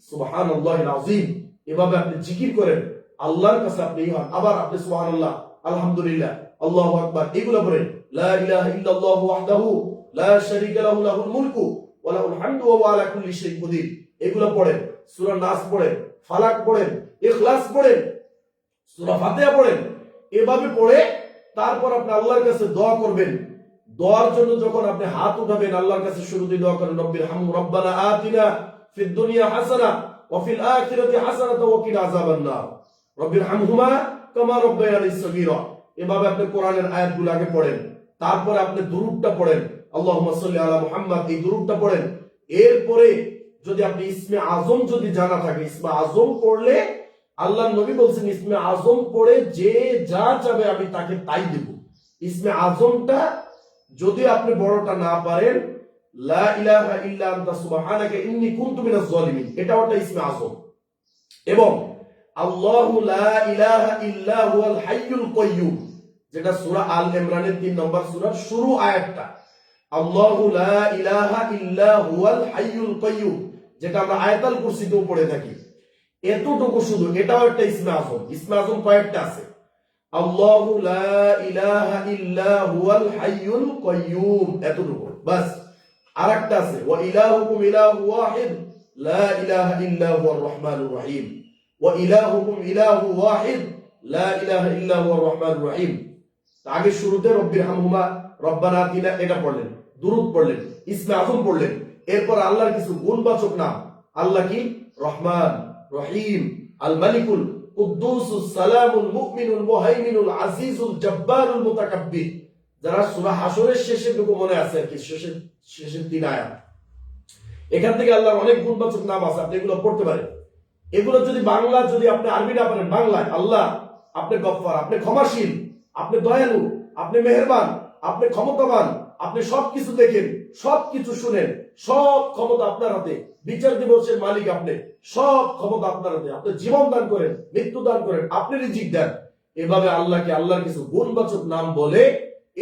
সুবহানাল্লাহিল আযীম, এভাবে আপনি জিকির করেন, আল্লাহর কাছে আপনি হন। আবার আপনি সুবহানাল্লাহ, আলহামদুলিল্লাহ, আল্লাহু আকবার এগুলো পড়েন। লা ইলাহা ইল্লাল্লাহ ওয়াহদাহু লা শারীকা লাহু লাহুল মুলকু ওয়া লাহুল হামদু ওয়া হুয়া আলা কুল্লি শাইইন কাদির, এগুলো পড়েন। সূরা নাস পড়েন, ফালাক পড়েন, ইখলাস পড়েন, সূরা ফাতিহা পড়েন। এভাবে পড়ে তারপর আপনি আল্লাহর কাছে দোয়া করবেন। দোয়ার জন্য যখন আপনি হাত উঠাবেন আল্লাহর কাছে শুরুতেই দোয়া করেন, রব্বির হাম রব্বানা আতিনা ফিদ দুনিয়া হাসানা ওয়া ফিল আখিরাতি হাসানাতাও ওয়া কিনা আযাবান নার, রব্বির হামহুমা কামা রাব্বায়ানি সগীরা। এভাবে আপনি কোরআনের আয়াতগুলো আগে পড়েন, তারপরে আপনি দুরূদটা পড়েন, আল্লাহুম্মা সাল্লি আলা মুহাম্মাদ, এই দুরূদটা পড়েন। এরপরে যদি আপনি ইসমে আজম যদি জানা থাকে, ইসমে আজম পড়লে আল্লাহর নবী বলছেন ইসমে আজম পড়ে যে যা চাবে আমি তাকে তাই দেব। ইসমে আজমটা যদি আপনি বড়টা না পারেন, লা ইলাহা ইল্লা আনতা সুবহানাকা ইন্নী কুনতু মিনাজ জালিমিন, এটা একটা ইসমে আজম। এবং আল্লাহু লা ইলাহা ইল্লা হুয়াল হাইয়ুল কাইয়্যুম, যেটা সূরা আল ইমরানের 3 নম্বর সূরার শুরু আয়াতটা, আল্লাহু লা ইলাহা ইল্লা হুয়াল হাইয়ুল কাইয়্যুম, যেটা আমরা আয়াতুল কুরসিতেও পড়ে থাকি। এতটুকু শুধু, এটাও একটা ইসমে আজম। ইসমে আজম কয়েকটা আছে, আল্লাহু লা ইলাহা ইল্লা হুয়াল হাইয়ুল কাইয়্যুম, এতটুকু বাস। আরেকটা আছে, ওয়া ইলাহুকুম ইলাহু ওয়াহিদ লা ইলাহা ইল্লা হুয়ার রহমানুর রহিম, ওয়া ইলাহুকুম ইলাহু ওয়াহিদ লা ইলাহা ইল্লা হুয়ার রহমানুর রহিম। আগে শুরুতে রব্বির হামহুমা রব্বানা আতিনা এটা পড়লেন, দুরূদ পড়লেন, ইসমে আজম পড়লেন। এরপর আল্লাহর কিছু গুণবাচক নাম, আল্লাহ কি? রহমান, রহিম, আল মালিকুল কুদ্দুসুস সালামুল মুমিনুল মুহাইমিনুল আজিজুল জব্বারুল মুতাকাব্বির। যারা সূরা হাশরের শেষের টুকু মনে আছে আর কি, শেষের 3 আয়াত, এখান থেকে আল্লাহর অনেক গুণবাচক নাম আছে, আপনি এগুলো পড়তে পারেন। এগুলো যদি বাংলা, যদি আপনি আরবি না পারেন, বাংলায় আল্লাহ আপনি গফফার, আপনি ক্ষমাশীল, আপনি দয়ালু, আপনি মেহেরবান, আপনি ক্ষমতাবান, আপনি সবকিছু দেখেন, সবকিছু শুনেন, সব ক্ষমতা আপনার হাতে, বিচার দিবসের মালিক আপনি, সব ক্ষমতা আপনার হাতে, আপনি জীবন দান করেন, মৃত্যু দান করেন, আপনি রিজিক দেন। এভাবে আল্লাহকে আল্লাহর কিছু গুণবাচক নাম বলে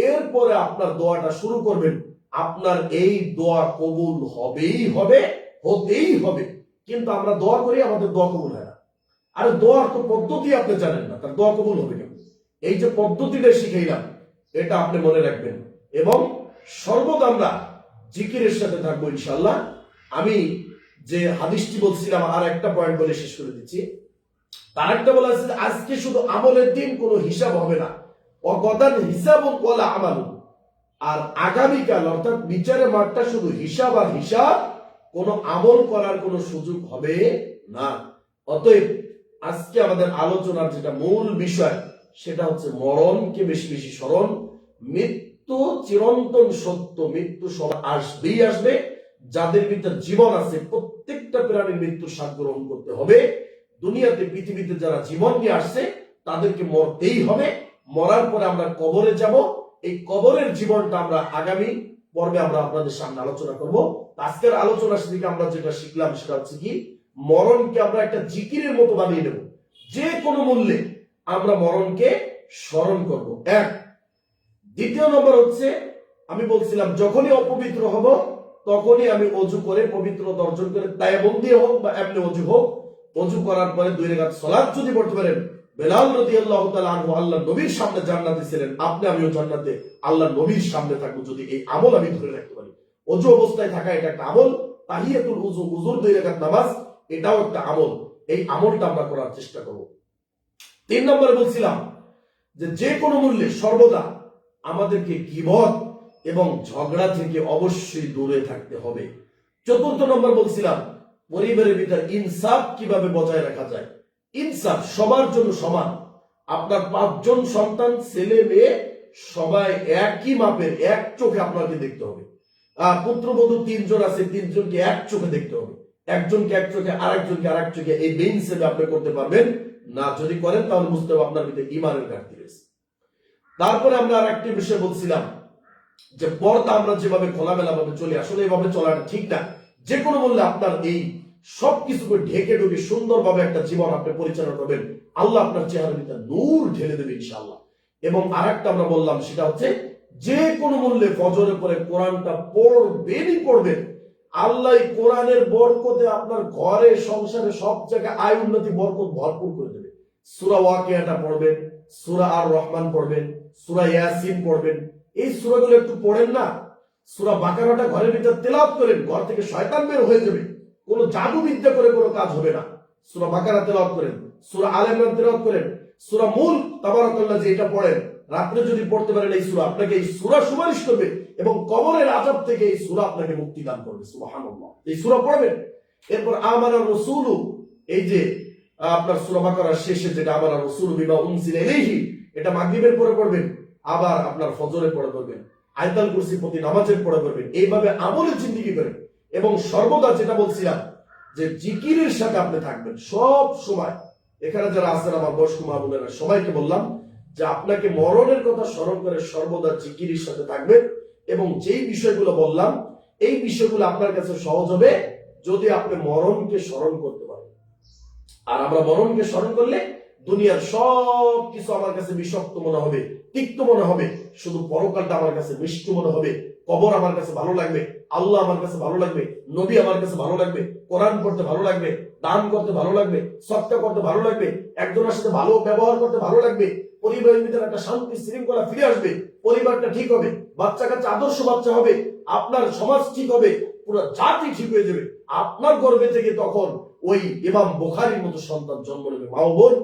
এরপরে আপনার দোয়াটা শুরু করবেন। আপনার এই দোয়া কবুল হবেই হবে, হতেই হবে। কিন্তু আমরা দোয়া করি, আমাদের দোয়া কবুল হয় না। আর দোয়ার তো পদ্ধতি আপনি জানেন না, তার দোয়া কবুল হবে কেন? এই যে পদ্ধতিটা শিখাইলাম, এটা আপনি মনে রাখবেন এবং সর্বদা আমরা জিকিরের সাথে থাকবো ইনশাআল্লাহ। আমি যে হাদিসটি বলছিলাম, আর একটা পয়েন্ট বলে শেষ করে দিচ্ছি। তার একটা বলা আছে যে আজকে শুধু আমলের দিন, কোনো হিসাব হবে না, অগদান হিসাবুন ওয়ালা আমালুন, আর আগামীকাল অর্থাৎ বিচারের মাঠটা শুধু হিসাব আর হিসাব, কোনো আমল করার কোনো সুযোগ হবে না। অতএব আজকে আমাদের আলোচনার যেটা মূল বিষয়, সেটা হচ্ছে মরণকে বেশি বেশি স্মরণ। মৃত্যু চিরন্তন সত্য, মৃত্যু সব আসবেই আসবে। যাদের ভিতর জীবন আছে প্রত্যেকটা প্রাণীর মৃত্যুর স্বাদ গ্রহণ করতে হবে। দুনিয়াতে পৃথিবীতে যারা জীবন নিয়ে আসছে তাদেরকে মরতেই হবে। মরার পরে আমরা কবরে যাব। এই কবরের জীবনটা আমরা আগামী পর্বে আমরা আপনাদের সামনে আলোচনা করব। আজকের আলোচনা থেকে আমরা যেটা শিখলাম সেটা হচ্ছে কি, মরণকে আমরা একটা জিকিরের মতো বানিয়ে নেব। যে কোনো মূল্যে আমরা মরণকে স্মরণ করব। এক। দ্বিতীয় নম্বর হচ্ছে, আমি বলছিলাম যখনই অপবিত্র হব তখনই আমি অজু করে পবিত্রতা অর্জন করে, তায়াম্মুম দিয়ে হোক বা এমনি অজু হোক, অজু করার পরে 2 রাকাত সালাত যদি পড়তে পারেন। বেলাল রাদিয়াল্লাহু তাআলা আনহু আল্লাহর নবীর সামনে জান্নাতে ছিলেন, আপনি আমিও জান্নাতে আল্লাহর নবীর সামনে থাকবো যদি এই আমল আমি ধরে রাখতে পারি। অজু অবস্থায় থাকা এটা একটা আমল। তাহিয়াতুল উযু, উযুর 2 রাকাত নামাজ, এটাও একটা আমল। এই আমলটা আমরা করার চেষ্টা করব। 3 নম্বরে বলছিলাম যে কোনো মূল্যে সর্বদা আমাদেরকে গীবত এবং ঝগড়া থেকে অবশ্যই দূরে থাকতে হবে। 4র্থ নম্বর বলছিলাম পরিবারের ভিতর ইনসাফ কিভাবে বজায় রাখা যায়। ইনসাফ সবার জন্য সমান, আপনার 5 জন সন্তান, ছেলে মেয়ে সবাই একই মাপের, এক চোখে আপনাকে দেখতে হবে। পুত্রবধূ 3 জন আছে, 3 জনকে এক চোখে দেখতে হবে। একজনকে এক চোখে, আরেকজনকে আরেক চোখে, এই বেইন হিসেবে আপনি করতে পারবেন না। যদি করেন তাহলে বুঝতে হবে আপনার ভিতরে ঈমানের ঘাটতি রয়েছে। তারপরে আমরা আরেকটি বিষয় বলছিলাম যে পর্দা আমরা যেভাবে খোলামেলা ভাবে চলি, আসলে এভাবে চলাটা ঠিক না। যে কোনো মূল্যে আপনার এই সবকিছুকে ঢেকে ঢুকে সুন্দরভাবে একটা জীবন আপনি পরিচালনা করবেন, আল্লাহ আপনার চেহারার ভিতরে নূর ঢেলে দেবে ইনশাআল্লাহ। এবং আরেকটা আমরা বললাম, সেটা হচ্ছে যে কোনো মূল্যে ফজরের পরে কোরআনটা পড়বেনই পড়বেন। আল্লাহ কোরআনের বরকতে আপনার ঘরে, সংসারে, সব জায়গায় আয় উন্নতি, বরকত ভরপুর করে দেবে। সূরা ওয়াকিয়াটা পড়বেন, সূরা আর রহমান পড়বেন, সূরা ইয়াসিন পড়বেন। এই সূরাগুলো একটু পড়েন না। সূরা বাকারাটা ঘরের ভিতর তেলাওয়াত করেন, ঘর থেকে শয়তান বের হয়ে যাবে। কোনো জাদু বিদ্যা করে কোনো কাজ হবে না। সূরা বাকারা তেলাওয়াত করেন, সূরা আলে ইমরান তেলাওয়াত করেন, সূরা মুল তাবারাকাল্লাহ যে এটা পড়েন, রাত্রে যদি পড়তে পারেন এই সূরা, আপনাকে এই সূরা সুপারিশ করবে এবং কবরের আযাব থেকে এই সূরা আপনাকে মুক্তি দান করবে। সুবহানাল্লাহ। এই সূরা পড়বেন। এরপর আমানার রাসূলু, এই যে আপনার সূরা বাকারার শেষে যেটা আমানার রাসূলু বিমা উনজিলা ইলাইহি, এটা মাগরিবের পরে পড়বেন, আবার আপনার ফজরের পরে পড়বেন, আয়াতুল কুরসি প্রতি নামাজের পরে পড়বেন। এইভাবে আমলের জিন্দেগি করেন। এবং সর্বদা যেটা বলছিলাম যে জিকিরের সাথে আপনি থাকবেন সব সময়। এখানে যারা আছেন আমার বয়স্ক মা বোনেরা, সবাইকে বললাম যে আপনাকে মরণের কথা স্মরণ করে সর্বদা জিকিরের সাথে থাকবেন। এবং যেই বিষয়গুলো বললাম, এই বিষয়গুলো আপনার কাছে সহজ হবে যদি আপনি মরণকে স্মরণ করতে পারেন। আর আমরা মরণকে স্মরণ করলে দুনিয়ার সব কিছু আমার কাছে বিষাক্ত মনে হবে, তিক্ত মনে হবে, শুধু পরকালটা আমার কাছে মিষ্টি মনে হবে। কবর আমার কাছে ভালো লাগবে, আল্লাহ আমার কাছে ভালো লাগবে, নবী আমার কাছে ভালো লাগবে, কোরআন পড়তে ভালো লাগবে, দান করতে ভালো লাগবে, সৎকা করতে ভালো লাগবে, একজনের সাথে ভালো ব্যবহার করতে ভালো লাগবে, পরিবারের ভিতরে একটা শান্তি শৃঙ্খলা ফিরে আসবে, পরিবারটা ঠিক হবে, বাচ্চা কাচ্চা আদর্শ বাচ্চা হবে, আপনার সমাজ ঠিক হবে, পুরো জাতি ঠিক হয়ে যাবে। আপনার গর্ভে থেকে তখন ওই ইমাম বুখারীর মতো সন্তান জন্ম নেবে। মা ও বোন,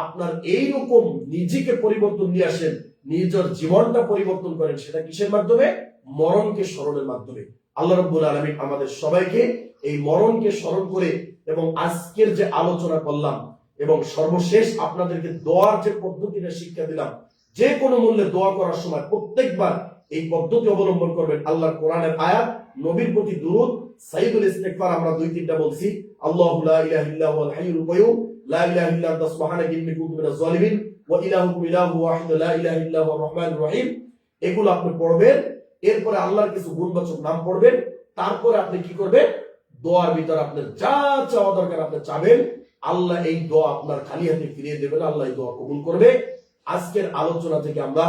আপনার এইরকম নিজেকে পরিবর্তন নিয়ে আসেন, নিজের জীবনটা পরিবর্তন করেন। সেটা কিসের মাধ্যমে? মরণকে স্মরণের মাধ্যমে। আল্লাহ রাব্বুল আলামিন আমাদের সবাইকে এই মরণকে স্মরণ করে, এবং আজকের যে আলোচনা করলাম এবং সর্বশেষ আপনাদেরকে দোয়ার যে পদ্ধতিটা শিক্ষা দিলাম, যে কোনো মূল্যে দোয়া করার সময় প্রত্যেকবার এই পদ্ধতি অবলম্বন করবেন। আল্লাহর কোরআনের আয়াত, নবীর প্রতি দুরূদ, সাইয়্যিদুল ইস্তিগফার আমরা 2-3টা বলছি। আল্লাহু লা ইলাহা ইল্লা হুয়াল হাইয়ুল কাইয়্যুম, লা ইলাহা ইল্লা আনতা সুবহানাকা ইন্নী কুনতু মিনাজ জালিমিন, ওয়া ইলাহুকুম ইলাহু ওয়াহিদ, লা ইলাহা ইল্লা হুয়ার রহমানুর রহিম। এগুলো আপনি পড়বেন। এরপরে আল্লাহর কিছু গুণবাচক নাম পড়বেন। তারপরে আপনি কি করবেন? দোয়ার ভিতর আপনার যা চাওয়া দরকার আপনি চাবেন, আল্লাহ এই দোয়া আপনার খালি হাতে ফিরিয়ে দেবেন। আল্লাহ এই দোয়া কবুল করবে। আজকের আলোচনা থেকে আমরা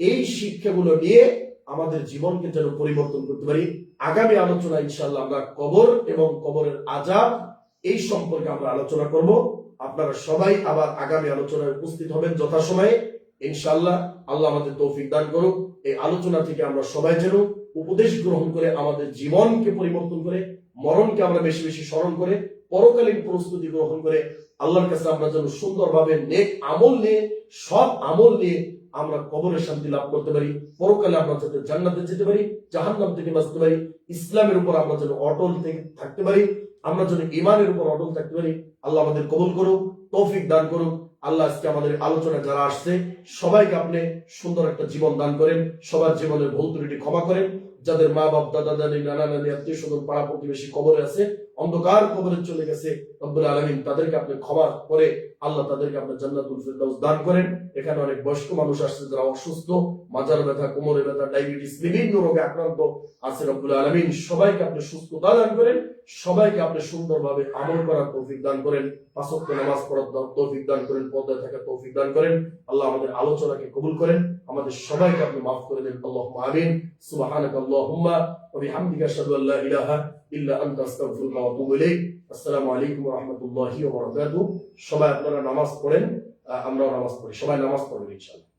এই শিক্ষাগুলো নিয়ে আমাদের জীবনকে যেন পরিবর্তন করতে পারি। আগামী আলোচনা ইনশাআল্লাহ আমরা কবর এবং কবরের আযাব এই সম্পর্কে আমরা আলোচনা করব। আপনারা সবাই আবার আগামী আলোচনায় উপস্থিত হবেন যথাসময়ে ইনশাআল্লাহ। আল্লাহ আমাদের তৌফিক দান করুক। এই আলোচনা থেকে আমরা সবাই যেন উপদেশ গ্রহণ করে আমাদের জীবনকে পরিবর্তন করে, মরণকে আমরা বেশি বেশি স্মরণ করে, পরকালীন প্রস্তুতি গ্রহণ করে আল্লাহর কাছে আমরা যেন সুন্দরভাবে নেক আমল নিয়ে, সৎ আমল নিয়ে আমরা কবরের শান্তি লাভ করতে পারি। পরকালে আমরা যাতে জান্নাতে যেতে পারি, জাহান্নাম থেকে বাঁচতে পারি। ইসলামের উপর আমরা যেন অটল থাকতে পারি, আমরা যেন ঈমানের উপর অটল থাকতে পারি। আল্লাহ আমাদের কবুল করুক, তৌফিক দান করুক। আল্লাহ আজকে আমাদের আলোচনা যারা আসছে সবাইকে আপনি সুন্দর একটা জীবন দান করেন, সবার জীবনের ভুল ত্রুটি ক্ষমা করেন। যাদের মা বাপ, দাদা দাদি, নানা নানি, আত্মীয় স্বজন, পাড়া প্রতিবেশী কবরে আছে, অন্ধকার কবরে চলে গেছে, রব্বুল আলামিন তাদেরকে আপনি ক্ষমা করে আল্লাহ তাদেরকে আপনি জান্নাতুল ফিরদাউস দান করেন। এখানে অনেক বয়স্ক মানুষ আসছে যারা অসুস্থ, মাজার ব্যথা, কোমরে ব্যথা, ডায়াবেটিস, বিভিন্ন রোগে আক্রান্ত আছে। রব্বুল আলামিন সবাইকে আপনি সুস্থতা দান করেন, সবাইকে আপনি সুন্দরভাবে আমল করার তৌফিক দান করেন, পাঁচ ওয়াক্ত নামাজ পড়ার তৌফিক দান করেন, পর্দায় থাকার তৌফিক দান করেন। আল্লাহ আমাদের আলোচনাকে কবুল করেন, আমাদের সবাইকে আপনি মাফ করে দেন। আল্লাহুম্মা আমিন। সুবহানাকা আল্লাহুম্মা ওয়া বিহামদিকা আশহাদু আল্লা ইলাহা ইল্লা আনতা আস্তাগফিরুকা ওয়া আতুবু ইলাইক। আসসালামু আলাইকুম ওয়া রাহমাতুল্লাহি ওয়া বারাকাতুহু। সবাই আপনারা নামাজ পড়েন, আমরাও নামাজ পড়ি। সবাই নামাজ পড়বেন ইনশাআল্লাহ।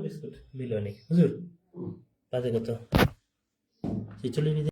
বিস্কুট বিলনি হুজুর বাজে কত 46